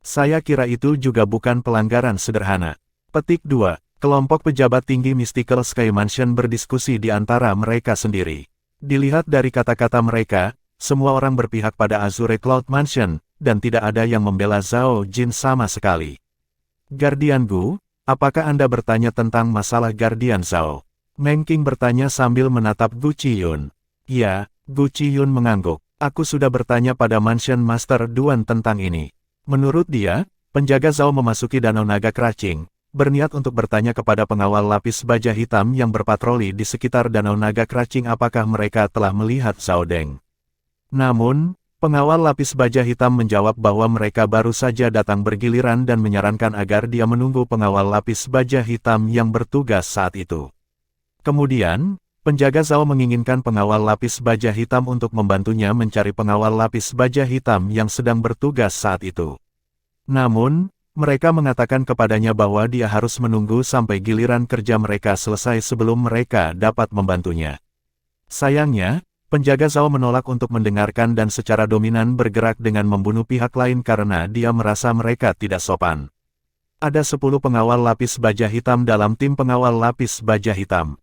Saya kira itu juga bukan pelanggaran sederhana. Petik 2. Kelompok pejabat tinggi Mystical Sky Mansion berdiskusi di antara mereka sendiri. Dilihat dari kata-kata mereka, semua orang berpihak pada Azure Cloud Mansion, dan tidak ada yang membela Zhao Jin sama sekali. Guardian Gu, apakah Anda bertanya tentang masalah Guardian Zhao? Meng Qing bertanya sambil menatap Gu Qiyun. Ya, Gu Qiyun mengangguk. Aku sudah bertanya pada Mansion Master Duan tentang ini. Menurut dia, penjaga Zhao memasuki Danau Naga Kracing, berniat untuk bertanya kepada pengawal lapis baja hitam yang berpatroli di sekitar Danau Naga Kracing apakah mereka telah melihat Zhao Deng. Namun, pengawal lapis baja hitam menjawab bahwa mereka baru saja datang bergiliran dan menyarankan agar dia menunggu pengawal lapis baja hitam yang bertugas saat itu. Kemudian, penjaga Zhao menginginkan pengawal lapis baja hitam untuk membantunya mencari pengawal lapis baja hitam yang sedang bertugas saat itu. Namun, mereka mengatakan kepadanya bahwa dia harus menunggu sampai giliran kerja mereka selesai sebelum mereka dapat membantunya. Sayangnya, Penjaga Zhao menolak untuk mendengarkan dan secara dominan bergerak dengan membunuh pihak lain karena dia merasa mereka tidak sopan. Ada 10 pengawal lapis baja hitam dalam tim pengawal lapis baja hitam.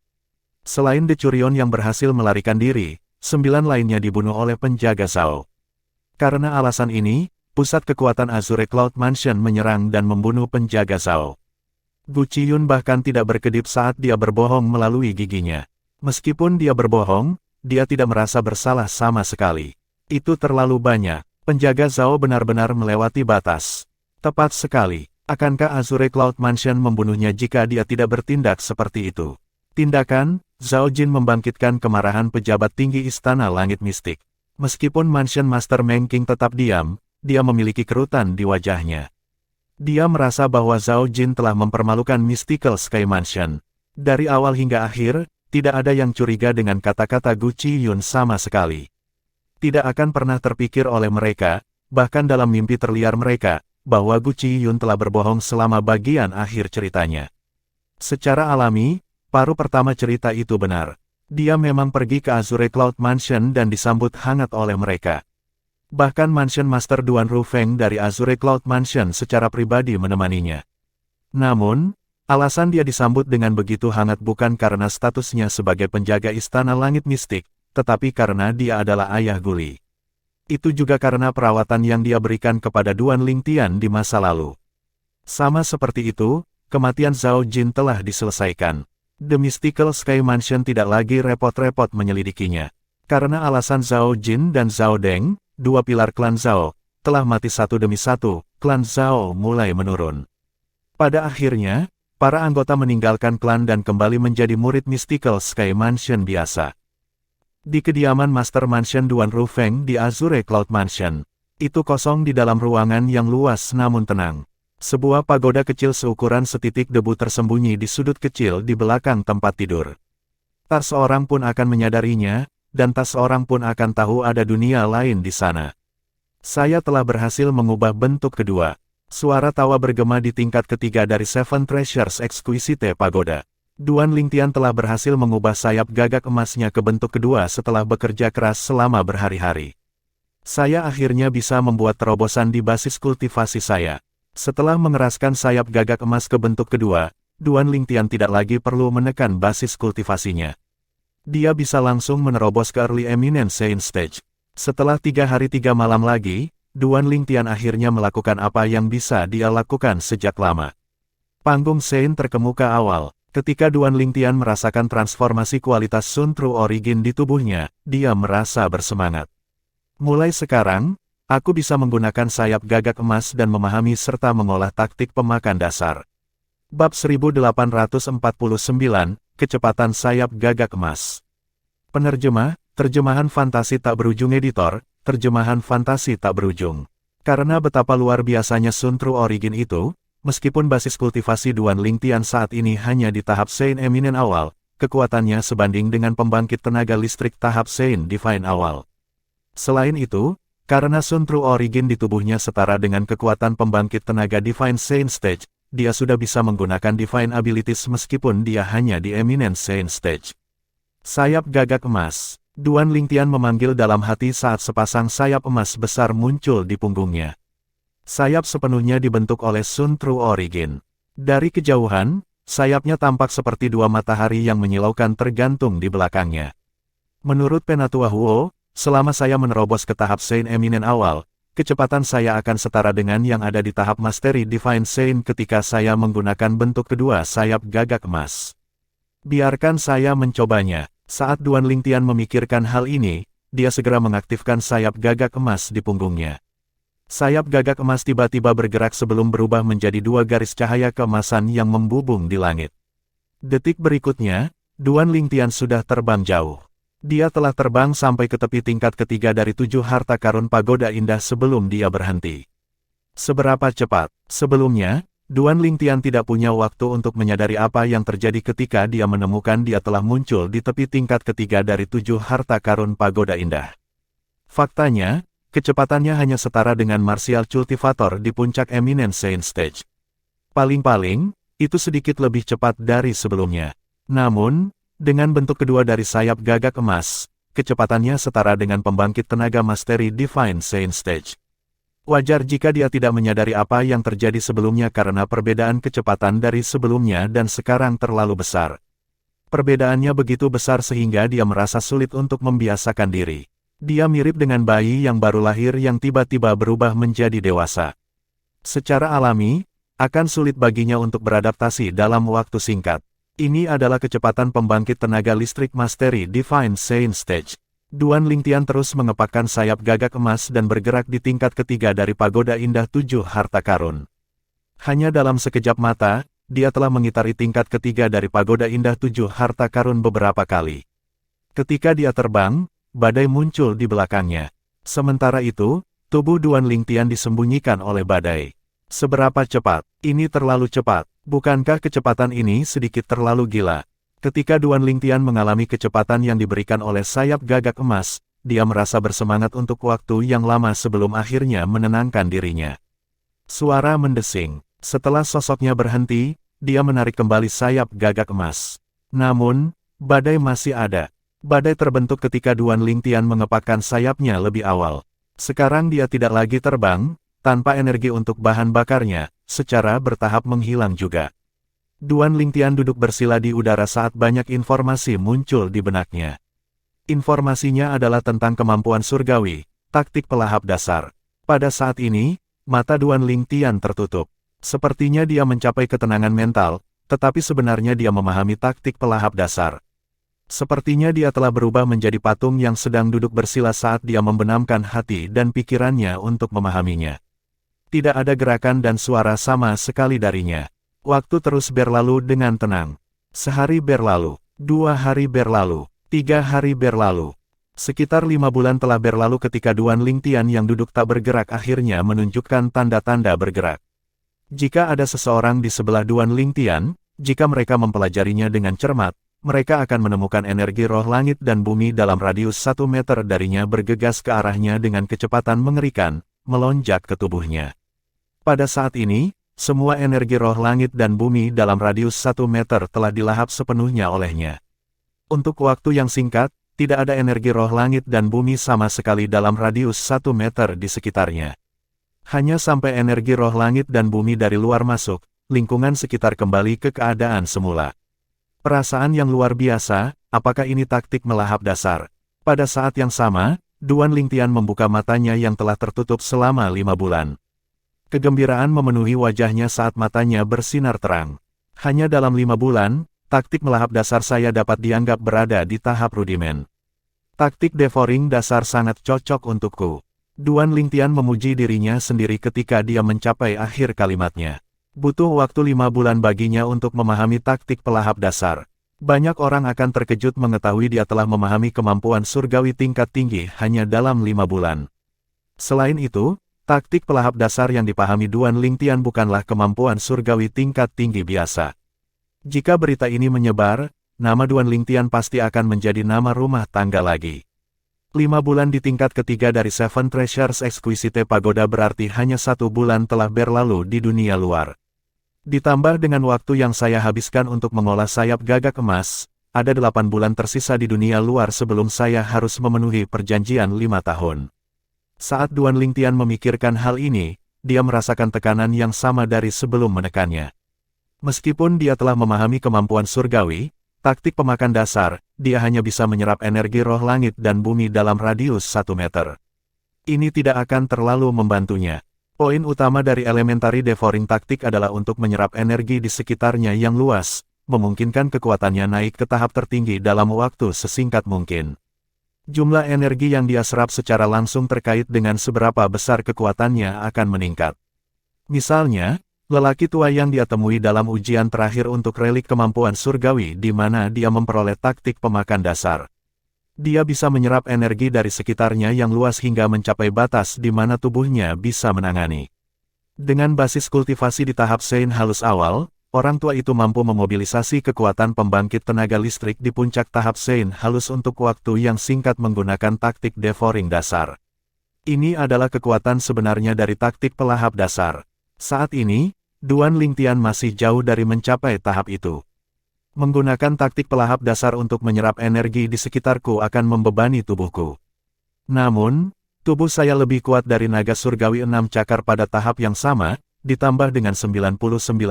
Selain Decurion yang berhasil melarikan diri, 9 lainnya dibunuh oleh penjaga Zhao. Karena alasan ini, pusat kekuatan Azure Cloud Mansion menyerang dan membunuh penjaga Zhao. Gu Qiyun bahkan tidak berkedip saat dia berbohong melalui giginya. Meskipun dia berbohong, dia tidak merasa bersalah sama sekali. Itu terlalu banyak. Penjaga Zhao benar-benar melewati batas. Tepat sekali. Akankah Azure Cloud Mansion membunuhnya jika dia tidak bertindak seperti itu? Tindakan, Zhao Jin membangkitkan kemarahan pejabat tinggi Istana Langit Mistik. Meskipun Mansion Master Meng King tetap diam, dia memiliki kerutan di wajahnya. Dia merasa bahwa Zhao Jin telah mempermalukan Mystical Sky Mansion. Dari awal hingga akhir, tidak ada yang curiga dengan kata-kata Gu Qiyun sama sekali. Tidak akan pernah terpikir oleh mereka, bahkan dalam mimpi terliar mereka, bahwa Gu Qiyun telah berbohong selama bagian akhir ceritanya. Secara alami, paruh pertama cerita itu benar. Dia memang pergi ke Azure Cloud Mansion dan disambut hangat oleh mereka. Bahkan Mansion Master Duan Rufeng dari Azure Cloud Mansion secara pribadi menemaninya. Namun, alasan dia disambut dengan begitu hangat bukan karena statusnya sebagai penjaga Istana Langit Mistik, tetapi karena dia adalah ayah Guli. Itu juga karena perawatan yang dia berikan kepada Duan Lingtian di masa lalu. Sama seperti itu, kematian Zhao Jin telah diselesaikan. The Mystical Sky Mansion tidak lagi repot-repot menyelidikinya. Karena alasan Zhao Jin dan Zhao Deng, dua pilar klan Zhao, telah mati satu demi satu, klan Zhao mulai menurun. Pada akhirnya, para anggota meninggalkan klan dan kembali menjadi murid Mystical Sky Mansion biasa. Di kediaman Master Mansion Duan Rufeng di Azure Cloud Mansion, itu kosong di dalam ruangan yang luas namun tenang. Sebuah pagoda kecil seukuran setitik debu tersembunyi di sudut kecil di belakang tempat tidur. Tak seorang pun akan menyadarinya, dan tak seorang pun akan tahu ada dunia lain di sana. Saya telah berhasil mengubah bentuk kedua. Suara tawa bergema di tingkat ketiga dari Seven Treasures Exquisite Pagoda. Duan Lingtian telah berhasil mengubah sayap gagak emasnya ke bentuk kedua setelah bekerja keras selama berhari-hari. Saya akhirnya bisa membuat terobosan di basis kultivasi saya. Setelah mengeraskan sayap gagak emas ke bentuk kedua, Duan Lingtian tidak lagi perlu menekan basis kultivasinya. Dia bisa langsung menerobos ke Early Eminence Saint Stage. Setelah 3 hari 3 malam lagi, Duan Lingtian akhirnya melakukan apa yang bisa dia lakukan sejak lama. Panggung Saint terkemuka awal. Ketika Duan Lingtian merasakan transformasi kualitas Sun True Origin di tubuhnya, dia merasa bersemangat. Mulai sekarang, aku bisa menggunakan sayap gagak emas dan memahami serta mengolah taktik pemakan dasar. Bab 1849, Kecepatan Sayap Gagak Emas. Penerjemah, Terjemahan Fantasi Tak Berujung Editor, Terjemahan Fantasi Tak Berujung. Karena betapa luar biasanya Sun True Origin itu, meskipun basis kultivasi Duan Lingtian saat ini hanya di tahap Saint Eminent awal, kekuatannya sebanding dengan pembangkit tenaga listrik tahap Saint Divine awal. Selain itu, karena Sun True Origin di tubuhnya setara dengan kekuatan pembangkit tenaga Divine Saint Stage, dia sudah bisa menggunakan Divine Abilities meskipun dia hanya di Eminent Saint Stage. Sayap gagak emas. Duan Lingtian memanggil dalam hati saat sepasang sayap emas besar muncul di punggungnya. Sayap sepenuhnya dibentuk oleh Sun True Origin. Dari kejauhan, sayapnya tampak seperti dua matahari yang menyilaukan tergantung di belakangnya. Menurut Penatua Huo, selama saya menerobos ke tahap Saint Eminent awal, kecepatan saya akan setara dengan yang ada di tahap Mastery Divine Saint ketika saya menggunakan bentuk kedua sayap gagak emas. Biarkan saya mencobanya. Saat Duan Lingtian memikirkan hal ini, dia segera mengaktifkan sayap gagak emas di punggungnya. Sayap gagak emas tiba-tiba bergerak sebelum berubah menjadi dua garis cahaya keemasan yang membubung di langit. Detik berikutnya, Duan Lingtian sudah terbang jauh. Dia telah terbang sampai ke tepi tingkat ketiga dari 7 harta karun pagoda indah sebelum dia berhenti. Seberapa cepat? Sebelumnya, Duan Lingtian tidak punya waktu untuk menyadari apa yang terjadi ketika dia menemukan dia telah muncul di tepi tingkat ketiga dari 7 harta karun pagoda indah. Faktanya, kecepatannya hanya setara dengan Martial Cultivator di puncak Eminent Saint Stage. Paling-paling, itu sedikit lebih cepat dari sebelumnya. Namun, dengan bentuk kedua dari sayap gagak emas, kecepatannya setara dengan pembangkit tenaga Mastery Divine Saint Stage. Wajar jika dia tidak menyadari apa yang terjadi sebelumnya karena perbedaan kecepatan dari sebelumnya dan sekarang terlalu besar. Perbedaannya begitu besar sehingga dia merasa sulit untuk membiasakan diri. Dia mirip dengan bayi yang baru lahir yang tiba-tiba berubah menjadi dewasa. Secara alami, akan sulit baginya untuk beradaptasi dalam waktu singkat. Ini adalah kecepatan pembangkit tenaga listrik Mastery Divine Saint Stage. Duan Lingtian terus mengepakkan sayap gagak emas dan bergerak di tingkat ketiga dari Pagoda Indah 7 Harta Karun. Hanya dalam sekejap mata, dia telah mengitari tingkat ketiga dari Pagoda Indah 7 Harta Karun beberapa kali. Ketika dia terbang, badai muncul di belakangnya. Sementara itu, tubuh Duan Lingtian disembunyikan oleh badai. Seberapa cepat? Ini terlalu cepat. Bukankah kecepatan ini sedikit terlalu gila? Ketika Duan Lingtian mengalami kecepatan yang diberikan oleh sayap gagak emas, dia merasa bersemangat untuk waktu yang lama sebelum akhirnya menenangkan dirinya. Suara mendesing. Setelah sosoknya berhenti, dia menarik kembali sayap gagak emas. Namun, badai masih ada. Badai terbentuk ketika Duan Lingtian mengepakkan sayapnya lebih awal. Sekarang dia tidak lagi terbang, tanpa energi untuk bahan bakarnya, secara bertahap menghilang juga. Duan Lingtian duduk bersila di udara saat banyak informasi muncul di benaknya. Informasinya adalah tentang kemampuan surgawi, taktik pelahap dasar. Pada saat ini, mata Duan Lingtian tertutup. Sepertinya dia mencapai ketenangan mental, tetapi sebenarnya dia memahami taktik pelahap dasar. Sepertinya dia telah berubah menjadi patung yang sedang duduk bersila saat dia membenamkan hati dan pikirannya untuk memahaminya. Tidak ada gerakan dan suara sama sekali darinya. Waktu terus berlalu dengan tenang. Sehari berlalu, 2 hari berlalu, 3 hari berlalu. Sekitar 5 bulan telah berlalu ketika Duan Lingtian yang duduk tak bergerak akhirnya menunjukkan tanda-tanda bergerak. Jika ada seseorang di sebelah Duan Lingtian, jika mereka mempelajarinya dengan cermat, mereka akan menemukan energi roh langit dan bumi dalam radius 1 meter darinya bergegas ke arahnya dengan kecepatan mengerikan, melonjak ke tubuhnya. Pada saat ini, semua energi roh langit dan bumi dalam radius 1 meter telah dilahap sepenuhnya olehnya. Untuk waktu yang singkat, tidak ada energi roh langit dan bumi sama sekali dalam radius 1 meter di sekitarnya. Hanya sampai energi roh langit dan bumi dari luar masuk, lingkungan sekitar kembali ke keadaan semula. Perasaan yang luar biasa, apakah ini taktik melahap dasar? Pada saat yang sama, Duan Lingtian membuka matanya yang telah tertutup selama 5 bulan. Kegembiraan memenuhi wajahnya saat matanya bersinar terang. Hanya dalam 5 bulan, taktik melahap dasar saya dapat dianggap berada di tahap rudimen. Taktik devouring dasar sangat cocok untukku. Duan Lingtian memuji dirinya sendiri ketika dia mencapai akhir kalimatnya. Butuh waktu 5 bulan baginya untuk memahami taktik pelahap dasar. Banyak orang akan terkejut mengetahui dia telah memahami kemampuan surgawi tingkat tinggi hanya dalam 5 bulan. Selain itu, taktik pelahap dasar yang dipahami Duan Lingtian bukanlah kemampuan surgawi tingkat tinggi biasa. Jika berita ini menyebar, nama Duan Lingtian pasti akan menjadi nama rumah tangga lagi. 5 bulan di tingkat ketiga dari Seven Treasures Exquisite Pagoda berarti hanya 1 bulan telah berlalu di dunia luar. Ditambah dengan waktu yang saya habiskan untuk mengolah sayap gagak emas, ada 8 bulan tersisa di dunia luar sebelum saya harus memenuhi perjanjian 5 tahun. Saat Duan Lingtian memikirkan hal ini, dia merasakan tekanan yang sama dari sebelum menekannya. Meskipun dia telah memahami kemampuan surgawi, taktik pemakan dasar, dia hanya bisa menyerap energi roh langit dan bumi dalam radius 1 meter. Ini tidak akan terlalu membantunya. Poin utama dari elementary devouring taktik adalah untuk menyerap energi di sekitarnya yang luas, memungkinkan kekuatannya naik ke tahap tertinggi dalam waktu sesingkat mungkin. Jumlah energi yang dia serap secara langsung terkait dengan seberapa besar kekuatannya akan meningkat. Misalnya, lelaki tua yang dia temui dalam ujian terakhir untuk relik kemampuan surgawi di mana dia memperoleh taktik pemakan dasar. Dia bisa menyerap energi dari sekitarnya yang luas hingga mencapai batas di mana tubuhnya bisa menangani. Dengan basis kultivasi di tahap Sein halus awal, orang tua itu mampu memobilisasi kekuatan pembangkit tenaga listrik di puncak tahap Sein halus untuk waktu yang singkat menggunakan taktik devouring dasar. Ini adalah kekuatan sebenarnya dari taktik pelahap dasar. Saat ini, Duan Lingtian masih jauh dari mencapai tahap itu. Menggunakan taktik pelahap dasar untuk menyerap energi di sekitarku akan membebani tubuhku. Namun, tubuh saya lebih kuat dari naga surgawi 6 cakar pada tahap yang sama, ditambah dengan 99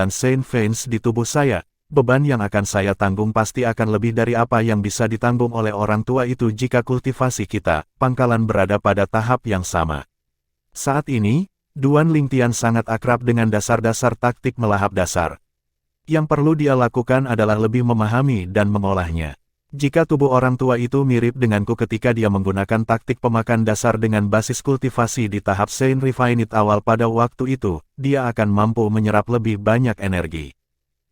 Saint Veins di tubuh saya. Beban yang akan saya tanggung pasti akan lebih dari apa yang bisa ditanggung oleh orang tua itu jika kultivasi kita, pangkalan berada pada tahap yang sama. Saat ini, Duan Lingtian sangat akrab dengan dasar-dasar taktik melahap dasar. Yang perlu dia lakukan adalah lebih memahami dan mengolahnya. Jika tubuh orang tua itu mirip denganku ketika dia menggunakan taktik pemakan dasar dengan basis kultivasi di tahap Saint Refined awal pada waktu itu, dia akan mampu menyerap lebih banyak energi.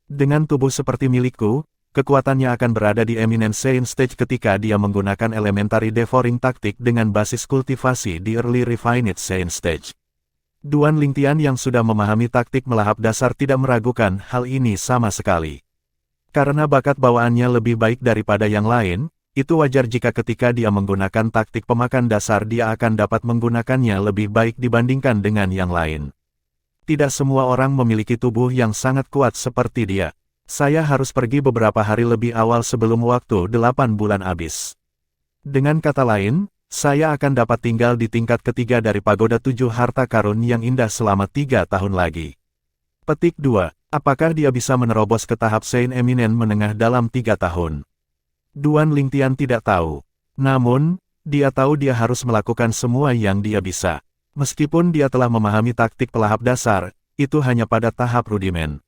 Dengan tubuh seperti milikku, kekuatannya akan berada di Eminent Saint Stage ketika dia menggunakan Elementary Devouring taktik dengan basis kultivasi di Early Refined Saint Stage. Duan Lingtian yang sudah memahami taktik melahap dasar tidak meragukan hal ini sama sekali. Karena bakat bawaannya lebih baik daripada yang lain, itu wajar jika ketika dia menggunakan taktik pemakan dasar dia akan dapat menggunakannya lebih baik dibandingkan dengan yang lain. Tidak semua orang memiliki tubuh yang sangat kuat seperti dia. Saya harus pergi beberapa hari lebih awal sebelum waktu 8 bulan habis. Dengan kata lain, saya akan dapat tinggal di tingkat ketiga dari Pagoda 7 Harta Karun yang indah selama 3 tahun lagi. Petik 2. Apakah dia bisa menerobos ke tahap Saint Eminent menengah dalam 3 tahun? Duan Lingtian tidak tahu. Namun, dia tahu dia harus melakukan semua yang dia bisa. Meskipun dia telah memahami taktik pelahap dasar, itu hanya pada tahap rudimen.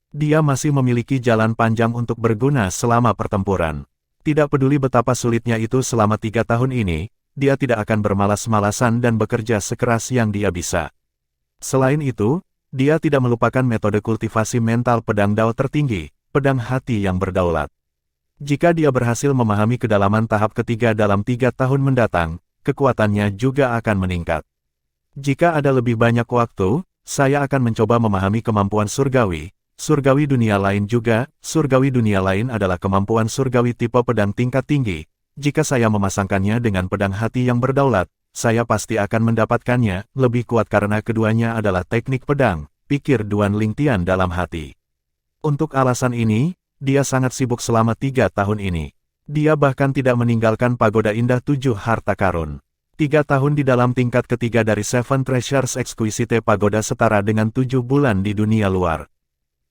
Dia masih memiliki jalan panjang untuk berguna selama pertempuran. Tidak peduli betapa sulitnya itu selama 3 tahun ini, dia tidak akan bermalas-malasan dan bekerja sekeras yang dia bisa. Selain itu, dia tidak melupakan metode kultivasi mental pedang Dao tertinggi, pedang hati yang berdaulat. Jika dia berhasil memahami kedalaman tahap ketiga dalam 3 tahun mendatang, kekuatannya juga akan meningkat. Jika ada lebih banyak waktu, saya akan mencoba memahami kemampuan surgawi. Surgawi dunia lain juga, surgawi dunia lain adalah kemampuan surgawi tipe pedang tingkat tinggi. Jika saya memasangkannya dengan pedang hati yang berdaulat, saya pasti akan mendapatkannya, lebih kuat karena keduanya adalah teknik pedang, pikir Duan Lingtian dalam hati. Untuk alasan ini, dia sangat sibuk selama 3 tahun ini. Dia bahkan tidak meninggalkan Pagoda Indah 7 Harta Karun. 3 tahun di dalam tingkat ketiga dari Seven Treasures Exquisite Pagoda setara dengan 7 bulan di dunia luar.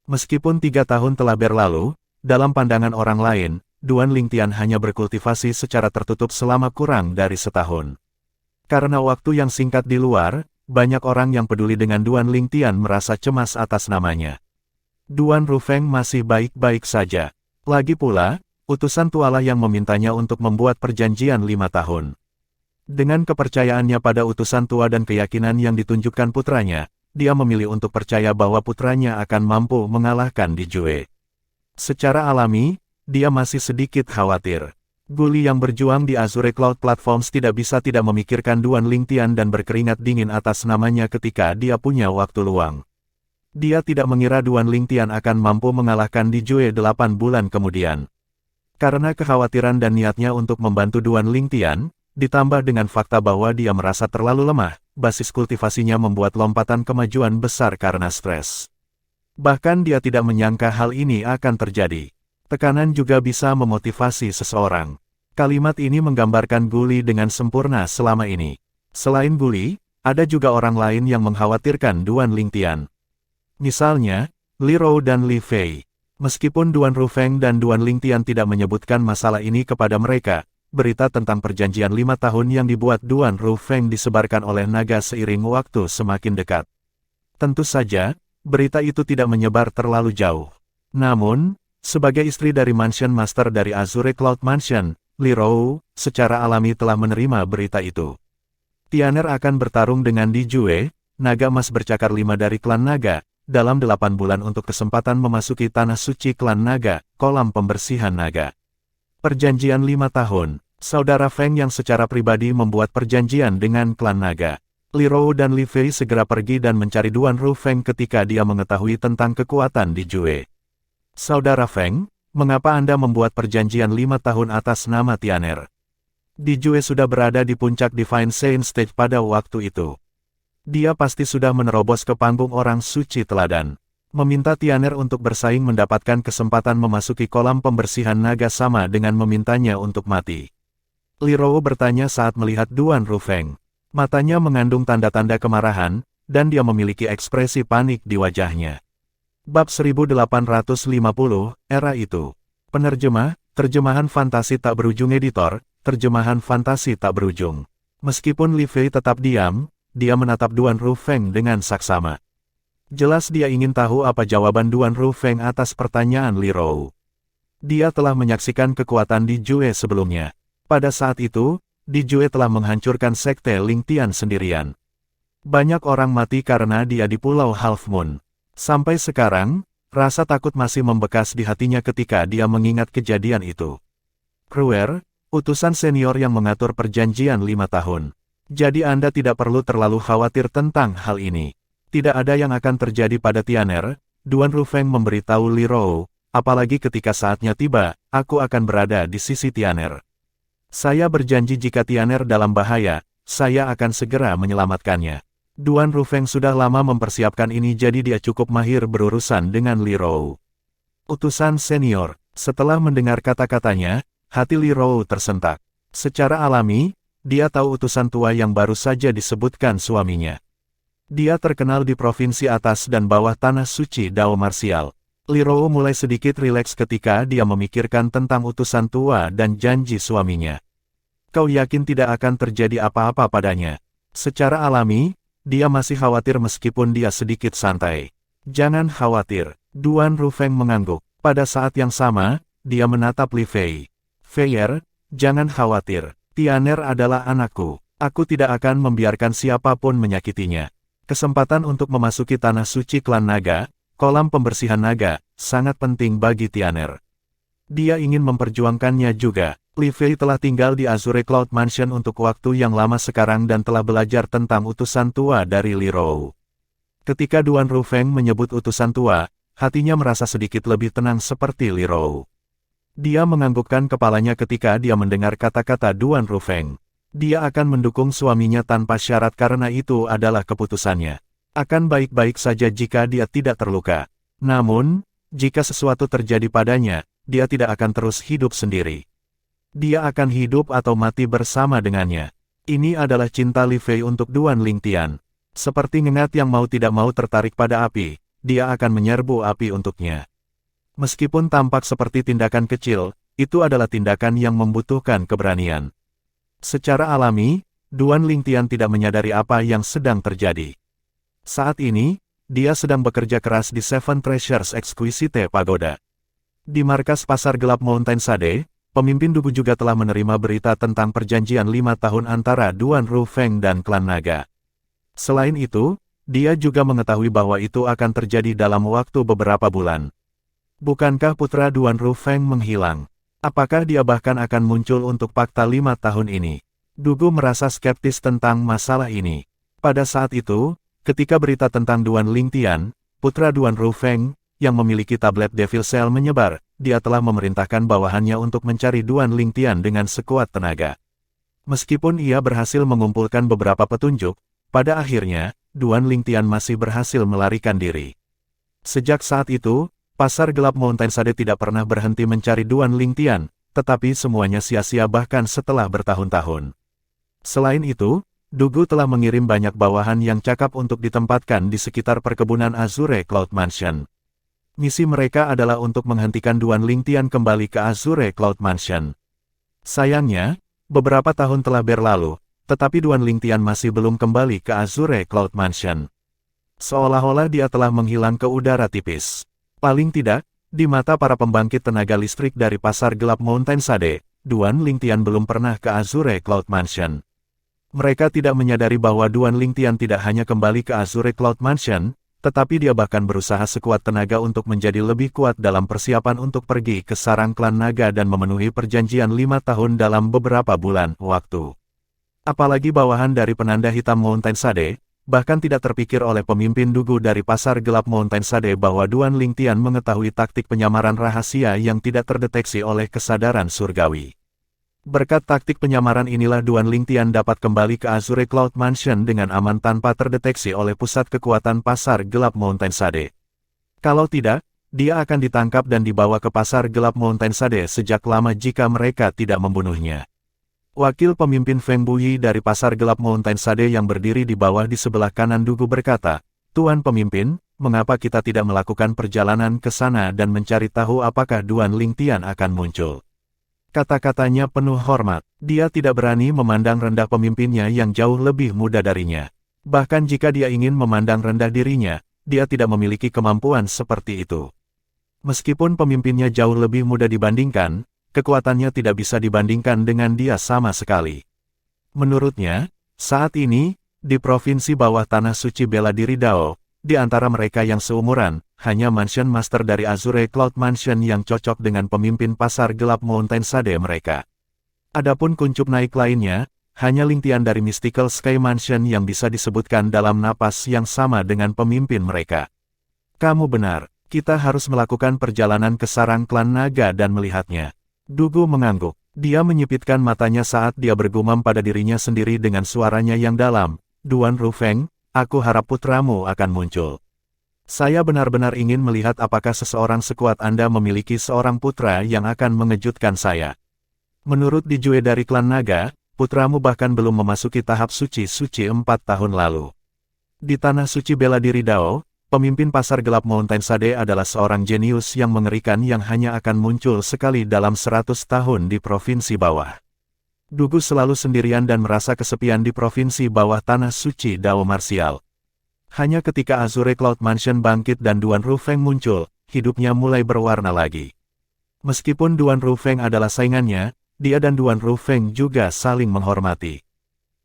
Meskipun 3 tahun telah berlalu, dalam pandangan orang lain, Duan Lingtian hanya berkultivasi secara tertutup selama kurang dari setahun. Karena waktu yang singkat di luar, banyak orang yang peduli dengan Duan Lingtian merasa cemas atas namanya. Duan Rufeng masih baik-baik saja. Lagi pula, utusan tualah yang memintanya untuk membuat perjanjian 5 tahun. Dengan kepercayaannya pada utusan tua dan keyakinan yang ditunjukkan putranya, dia memilih untuk percaya bahwa putranya akan mampu mengalahkan Di Jue. Secara alami, dia masih sedikit khawatir. Guli yang berjuang di Azure Cloud Platforms tidak bisa tidak memikirkan Duan Lingtian dan berkeringat dingin atas namanya ketika dia punya waktu luang. Dia tidak mengira Duan Lingtian akan mampu mengalahkan Di Jue 8 bulan kemudian. Karena kekhawatiran dan niatnya untuk membantu Duan Lingtian, ditambah dengan fakta bahwa dia merasa terlalu lemah, basis kultivasinya membuat lompatan kemajuan besar karena stres. Bahkan dia tidak menyangka hal ini akan terjadi. Tekanan juga bisa memotivasi seseorang. Kalimat ini menggambarkan Guli dengan sempurna selama ini. Selain Guli, ada juga orang lain yang mengkhawatirkan Duan Lingtian. Misalnya, Li Rou dan Li Fei. Meskipun Duan Rufeng dan Duan Lingtian tidak menyebutkan masalah ini kepada mereka, berita tentang perjanjian 5 tahun yang dibuat Duan Rufeng disebarkan oleh naga seiring waktu semakin dekat. Tentu saja, berita itu tidak menyebar terlalu jauh. Namun, sebagai istri dari Mansion Master dari Azure Cloud Mansion, Li Rou, secara alami telah menerima berita itu. Tianer akan bertarung dengan Di Jue, naga emas bercakar 5 dari klan naga, dalam 8 bulan untuk kesempatan memasuki tanah suci klan naga, kolam pembersihan naga. Perjanjian 5 tahun, saudara Feng yang secara pribadi membuat perjanjian dengan klan naga. Li Rou dan Li Fei segera pergi dan mencari Duan Rufeng ketika dia mengetahui tentang kekuatan Di Jue. Saudara Feng, mengapa Anda membuat perjanjian 5 tahun atas nama Tianer? Di Jue sudah berada di puncak Divine Saint Stage pada waktu itu. Dia pasti sudah menerobos ke panggung orang suci teladan. Meminta Tianer untuk bersaing mendapatkan kesempatan memasuki kolam pembersihan naga sama dengan memintanya untuk mati. Li Rou bertanya saat melihat Duan Rufeng. Matanya mengandung tanda-tanda kemarahan, dan dia memiliki ekspresi panik di wajahnya. Bab 1850, Era Itu. Penerjemah, Terjemahan Fantasi Tak Berujung Editor, Terjemahan Fantasi Tak Berujung. Meskipun Li Fei tetap diam, dia menatap Duan Rufeng dengan saksama. Jelas dia ingin tahu apa jawaban Duan Rufeng atas pertanyaan Li Rou. Dia telah menyaksikan kekuatan Di Jue sebelumnya. Pada saat itu, Di Jue telah menghancurkan sekte Ling Tian sendirian. Banyak orang mati karena dia di Pulau Half Moon. Sampai sekarang, rasa takut masih membekas di hatinya ketika dia mengingat kejadian itu. Kruer, utusan senior yang mengatur perjanjian 5 tahun. Jadi Anda tidak perlu terlalu khawatir tentang hal ini. Tidak ada yang akan terjadi pada Tianer, Duan Rufeng memberitahu Li Rou, apalagi ketika saatnya tiba, aku akan berada di sisi Tianer. Saya berjanji jika Tianer dalam bahaya, saya akan segera menyelamatkannya. Duan Rufeng sudah lama mempersiapkan ini jadi dia cukup mahir berurusan dengan Li Rou. Utusan senior, setelah mendengar kata-katanya, hati Li Rou tersentak. Secara alami, dia tahu utusan tua yang baru saja disebutkan suaminya. Dia terkenal di provinsi atas dan bawah tanah suci Dao Marsial. Li Rou mulai sedikit rileks ketika dia memikirkan tentang utusan tua dan janji suaminya. Kau yakin tidak akan terjadi apa-apa padanya? Secara alami, dia masih khawatir meskipun dia sedikit santai. Jangan khawatir, Duan Rufeng mengangguk. Pada saat yang sama, dia menatap Li Fei. Feier, jangan khawatir, Tianer adalah anakku. Aku tidak akan membiarkan siapapun menyakitinya. Kesempatan untuk memasuki tanah suci klan naga, kolam pembersihan naga, sangat penting bagi Tianer. Dia ingin memperjuangkannya juga. Li Fei telah tinggal di Azure Cloud Mansion untuk waktu yang lama sekarang dan telah belajar tentang utusan tua dari Li Rou. Ketika Duan Rufeng menyebut utusan tua, hatinya merasa sedikit lebih tenang seperti Li Rou. Dia menganggukkan kepalanya ketika dia mendengar kata-kata Duan Rufeng. Dia akan mendukung suaminya tanpa syarat karena itu adalah keputusannya. Akan baik-baik saja jika dia tidak terluka. Namun, jika sesuatu terjadi padanya, dia tidak akan terus hidup sendiri. Dia akan hidup atau mati bersama dengannya. Ini adalah cinta Li Fei untuk Duan Ling Tian. Seperti ngengat yang mau tidak mau tertarik pada api, dia akan menyerbu api untuknya. Meskipun tampak seperti tindakan kecil, itu adalah tindakan yang membutuhkan keberanian. Secara alami, Duan Ling Tian tidak menyadari apa yang sedang terjadi. Saat ini, dia sedang bekerja keras di Seven Treasures Exquisite Pagoda. Di markas pasar gelap Mountain Sade, pemimpin Dugu juga telah menerima berita tentang perjanjian 5 tahun antara Duan Rufeng dan klan naga. Selain itu, dia juga mengetahui bahwa itu akan terjadi dalam waktu beberapa bulan. Bukankah putra Duan Rufeng menghilang? Apakah dia bahkan akan muncul untuk fakta 5 tahun ini? Dugu merasa skeptis tentang masalah ini. Pada saat itu, ketika berita tentang Duan Ling Tian, putra Duan Rufeng, yang memiliki tablet Devil Cell menyebar, dia telah memerintahkan bawahannya untuk mencari Duan Ling Tian dengan sekuat tenaga. Meskipun ia berhasil mengumpulkan beberapa petunjuk, pada akhirnya, Duan Ling Tian masih berhasil melarikan diri. Sejak saat itu, pasar gelap Mountain Sade tidak pernah berhenti mencari Duan Ling Tian, tetapi semuanya sia-sia bahkan setelah bertahun-tahun. Selain itu, Dugu telah mengirim banyak bawahan yang cakap untuk ditempatkan di sekitar perkebunan Azure Cloud Mansion. Misi mereka adalah untuk menghentikan Duan Ling Tian kembali ke Azure Cloud Mansion. Sayangnya, beberapa tahun telah berlalu, tetapi Duan Ling Tian masih belum kembali ke Azure Cloud Mansion. Seolah-olah dia telah menghilang ke udara tipis. Paling tidak, di mata para pembangkit tenaga listrik dari pasar gelap Mountain Sade, Duan Ling Tian belum pernah ke Azure Cloud Mansion. Mereka tidak menyadari bahwa Duan Ling Tian tidak hanya kembali ke Azure Cloud Mansion, tetapi dia bahkan berusaha sekuat tenaga untuk menjadi lebih kuat dalam persiapan untuk pergi ke sarang klan naga dan memenuhi perjanjian 5 tahun dalam beberapa bulan waktu. Apalagi bawahan dari penanda hitam Mountain Sade, bahkan tidak terpikir oleh pemimpin Dugu dari pasar gelap Mountain Sade bahwa Duan Ling Tian mengetahui taktik penyamaran rahasia yang tidak terdeteksi oleh kesadaran surgawi. Berkat taktik penyamaran inilah Duan Ling Tian dapat kembali ke Azure Cloud Mansion dengan aman tanpa terdeteksi oleh pusat kekuatan pasar gelap Mountain Sade. Kalau tidak, dia akan ditangkap dan dibawa ke pasar gelap Mountain Sade sejak lama jika mereka tidak membunuhnya. Wakil pemimpin Feng Buyi dari pasar gelap Mountain Sade yang berdiri di bawah di sebelah kanan Dugu berkata, "Tuan pemimpin, mengapa kita tidak melakukan perjalanan ke sana dan mencari tahu apakah Duan Lingtian akan muncul?" Kata-katanya penuh hormat. Dia tidak berani memandang rendah pemimpinnya yang jauh lebih muda darinya. Bahkan jika dia ingin memandang rendah dirinya, dia tidak memiliki kemampuan seperti itu. Meskipun pemimpinnya jauh lebih muda dibandingkan, kekuatannya tidak bisa dibandingkan dengan dia sama sekali. Menurutnya, saat ini, di provinsi bawah tanah suci bela diri Dao, di antara mereka yang seumuran, hanya Mansion Master dari Azure Cloud Mansion yang cocok dengan pemimpin pasar gelap Mountain Sade mereka. Adapun kuncup naik lainnya, hanya Lingtian dari Mystical Sky Mansion yang bisa disebutkan dalam napas yang sama dengan pemimpin mereka. Kamu benar, kita harus melakukan perjalanan ke sarang klan naga dan melihatnya. Dugu mengangguk. Dia menyipitkan matanya saat dia bergumam pada dirinya sendiri dengan suaranya yang dalam, "Duan Rufeng, aku harap putramu akan muncul. Saya benar-benar ingin melihat apakah seseorang sekuat Anda memiliki seorang putra yang akan mengejutkan saya." Menurut Dijue dari klan naga, putramu bahkan belum memasuki tahap suci-suci 4 tahun lalu. Di tanah suci bela diri Dao, pemimpin pasar gelap Mountain Sade adalah seorang jenius yang mengerikan yang hanya akan muncul sekali dalam 100 tahun di provinsi bawah. Dugu selalu sendirian dan merasa kesepian di provinsi bawah tanah suci Dao Marsial. Hanya ketika Azure Cloud Mansion bangkit dan Duan Rufeng muncul, hidupnya mulai berwarna lagi. Meskipun Duan Rufeng adalah saingannya, dia dan Duan Rufeng juga saling menghormati.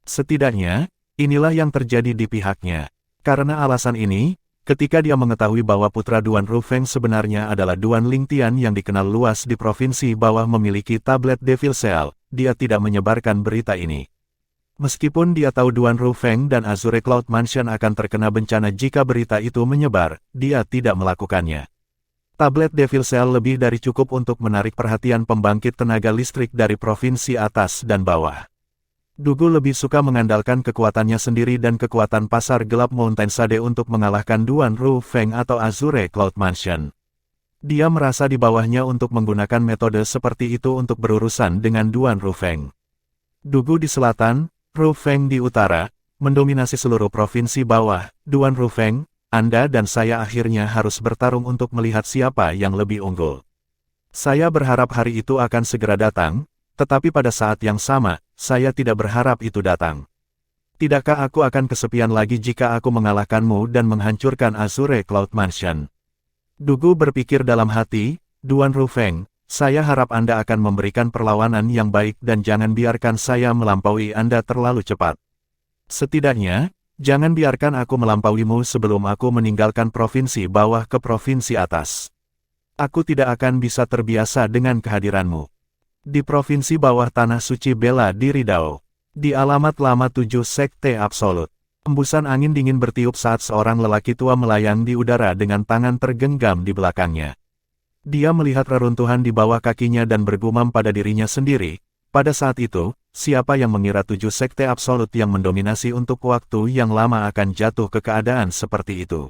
Setidaknya, inilah yang terjadi di pihaknya. Karena alasan ini, ketika dia mengetahui bahwa putra Duan Rufeng sebenarnya adalah Duan Lingtian yang dikenal luas di provinsi bawah memiliki tablet Devil Seal, dia tidak menyebarkan berita ini. Meskipun dia tahu Duan Rufeng dan Azure Cloud Mansion akan terkena bencana jika berita itu menyebar, dia tidak melakukannya. Tablet Devil Seal lebih dari cukup untuk menarik perhatian pembangkit tenaga listrik dari provinsi atas dan bawah. Dugu lebih suka mengandalkan kekuatannya sendiri dan kekuatan pasar gelap Mountain Sade untuk mengalahkan Duan Rufeng atau Azure Cloud Mansion. Dia merasa di bawahnya untuk menggunakan metode seperti itu untuk berurusan dengan Duan Rufeng. Dugu di selatan, Rufeng di utara, mendominasi seluruh provinsi bawah. Duan Rufeng, Anda dan saya akhirnya harus bertarung untuk melihat siapa yang lebih unggul. Saya berharap hari itu akan segera datang, tetapi pada saat yang sama, saya tidak berharap itu datang. Tidakkah aku akan kesepian lagi jika aku mengalahkanmu dan menghancurkan Azure Cloud Mansion? Dugu berpikir dalam hati, Duan Rufeng, saya harap Anda akan memberikan perlawanan yang baik dan jangan biarkan saya melampaui Anda terlalu cepat. Setidaknya, jangan biarkan aku melampauimu sebelum aku meninggalkan provinsi bawah ke provinsi atas. Aku tidak akan bisa terbiasa dengan kehadiranmu. Di provinsi bawah tanah suci bela diri Dao. Di alamat lama 7 Sekte Absolut. Embusan angin dingin bertiup saat seorang lelaki tua melayang di udara dengan tangan tergenggam di belakangnya. Dia melihat reruntuhan di bawah kakinya dan bergumam pada dirinya sendiri. Pada saat itu, siapa yang mengira 7 Sekte Absolut yang mendominasi untuk waktu yang lama akan jatuh ke keadaan seperti itu?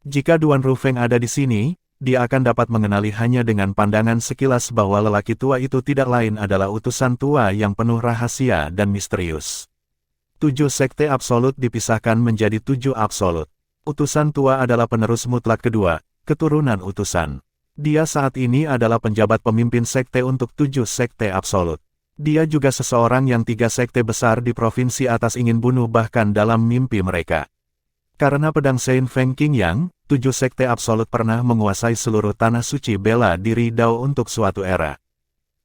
Jika Duan Rufeng ada di sini, dia akan dapat mengenali hanya dengan pandangan sekilas bahwa lelaki tua itu tidak lain adalah utusan tua yang penuh rahasia dan misterius. 7 Sekte Absolut dipisahkan menjadi 7 Absolut. Utusan tua adalah penerus mutlak kedua, keturunan utusan. Dia saat ini adalah penjabat pemimpin sekte untuk 7 Sekte Absolut. Dia juga seseorang yang 3 sekte besar di provinsi atas ingin bunuh bahkan dalam mimpi mereka. Karena pedang Saint Feng Qingyang, 7 Sekte Absolut pernah menguasai seluruh tanah suci bela diri Dao untuk suatu era.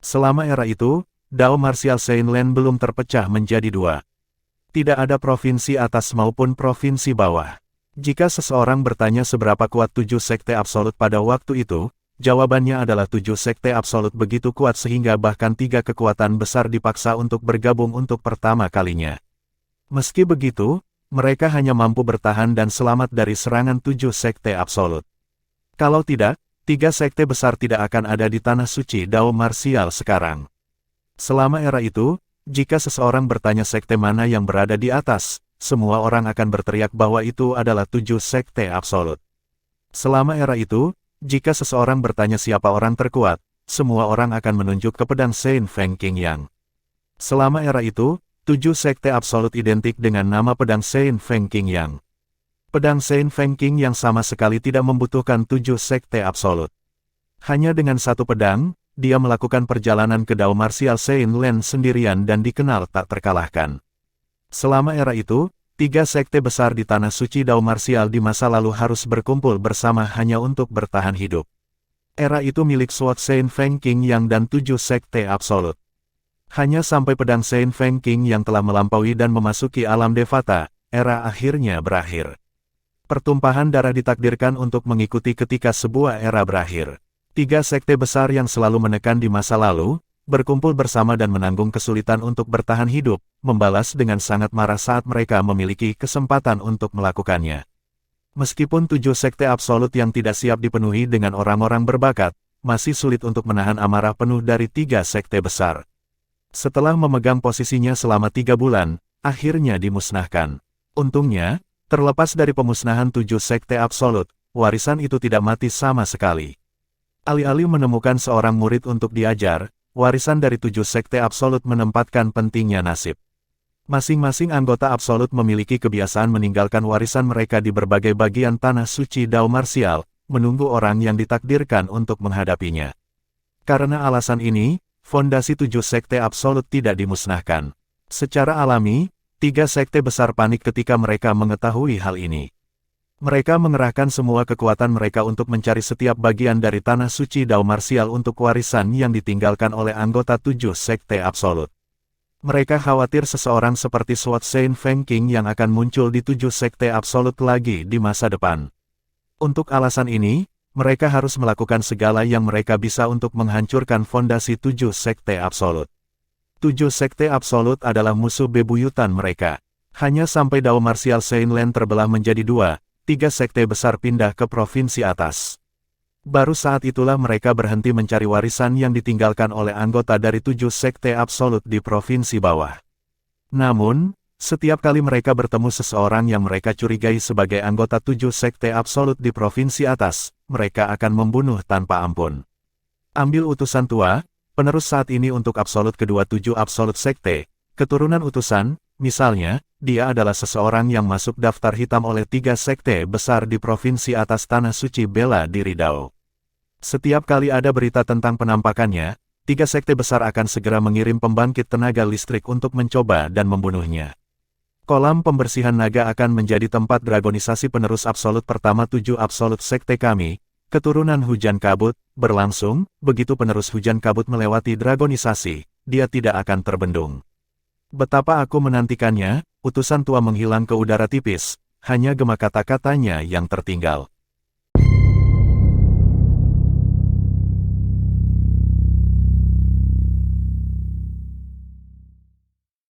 Selama era itu, Dao Martial Saint Land belum terpecah menjadi 2. Tidak ada provinsi atas maupun provinsi bawah. Jika seseorang bertanya seberapa kuat 7 Sekte Absolut pada waktu itu, jawabannya adalah 7 Sekte Absolut begitu kuat sehingga bahkan 3 kekuatan besar dipaksa untuk bergabung untuk pertama kalinya. Meski begitu, mereka hanya mampu bertahan dan selamat dari serangan 7 Sekte Absolut. Kalau tidak, 3 sekte besar tidak akan ada di tanah suci Dao Marsial sekarang. Selama era itu, jika seseorang bertanya sekte mana yang berada di atas, semua orang akan berteriak bahwa itu adalah 7 Sekte Absolut. Selama era itu, jika seseorang bertanya siapa orang terkuat, semua orang akan menunjuk ke pedang Saint Feng Qingyang. Selama era itu, 7 sekte absolut identik dengan nama pedang Saint Feng Qingyang. Pedang Saint Feng Qingyang sama sekali tidak membutuhkan 7 sekte absolut. Hanya dengan satu pedang, dia melakukan perjalanan ke Dao Martial Saint Lan sendirian dan dikenal tak terkalahkan. Selama era itu, 3 sekte besar di Tanah Suci Dao Martial di masa lalu harus berkumpul bersama hanya untuk bertahan hidup. Era itu milik Sword Saint Feng Qingyang dan 7 sekte absolut. Hanya sampai pedang Saint Feng Qingyang telah melampaui dan memasuki alam Devata, era akhirnya berakhir. Pertumpahan darah ditakdirkan untuk mengikuti ketika sebuah era berakhir. 3 sekte besar yang selalu menekan di masa lalu, berkumpul bersama dan menanggung kesulitan untuk bertahan hidup, membalas dengan sangat marah saat mereka memiliki kesempatan untuk melakukannya. Meskipun 7 sekte absolut yang tidak siap dipenuhi dengan orang-orang berbakat, masih sulit untuk menahan amarah penuh dari 3 sekte besar. Setelah memegang posisinya selama 3 bulan, akhirnya dimusnahkan. Untungnya, terlepas dari pemusnahan 7 sekte absolut, warisan itu tidak mati sama sekali. Alih-alih menemukan seorang murid untuk diajar, warisan dari 7 sekte absolut menempatkan pentingnya nasib. Masing-masing anggota absolut memiliki kebiasaan meninggalkan warisan mereka di berbagai bagian tanah suci Dao Martial, menunggu orang yang ditakdirkan untuk menghadapinya. Karena alasan ini, fondasi 7 sekte absolut tidak dimusnahkan. Secara alami, 3 sekte besar panik ketika mereka mengetahui hal ini. Mereka mengerahkan semua kekuatan mereka untuk mencari setiap bagian dari tanah suci Dao Martial untuk warisan yang ditinggalkan oleh anggota 7 sekte absolut. Mereka khawatir seseorang seperti Sword Saint Feng Qingyang yang akan muncul di 7 sekte absolut lagi di masa depan. Untuk alasan ini, mereka harus melakukan segala yang mereka bisa untuk menghancurkan fondasi 7 sekte absolut. 7 sekte absolut adalah musuh bebuyutan mereka. Hanya sampai Dao Martial Saint Lan terbelah menjadi 2, 3 sekte besar pindah ke provinsi atas. Baru saat itulah mereka berhenti mencari warisan yang ditinggalkan oleh anggota dari 7 sekte absolut di provinsi bawah. Namun, setiap kali mereka bertemu seseorang yang mereka curigai sebagai anggota 7 sekte absolut di provinsi atas, mereka akan membunuh tanpa ampun. Ambil utusan tua, penerus saat ini untuk absolut kedua 7 absolut sekte, keturunan utusan, misalnya, dia adalah seseorang yang masuk daftar hitam oleh 3 sekte besar di provinsi atas tanah suci bela diri Dao. Setiap kali ada berita tentang penampakannya, 3 sekte besar akan segera mengirim pembangkit tenaga listrik untuk mencoba dan membunuhnya. Kolam pembersihan naga akan menjadi tempat dragonisasi penerus absolut pertama 7 absolut sekte kami, keturunan hujan kabut, berlangsung, begitu penerus hujan kabut melewati dragonisasi, dia tidak akan terbendung. Betapa aku menantikannya, utusan tua menghilang ke udara tipis, hanya gema kata-katanya yang tertinggal.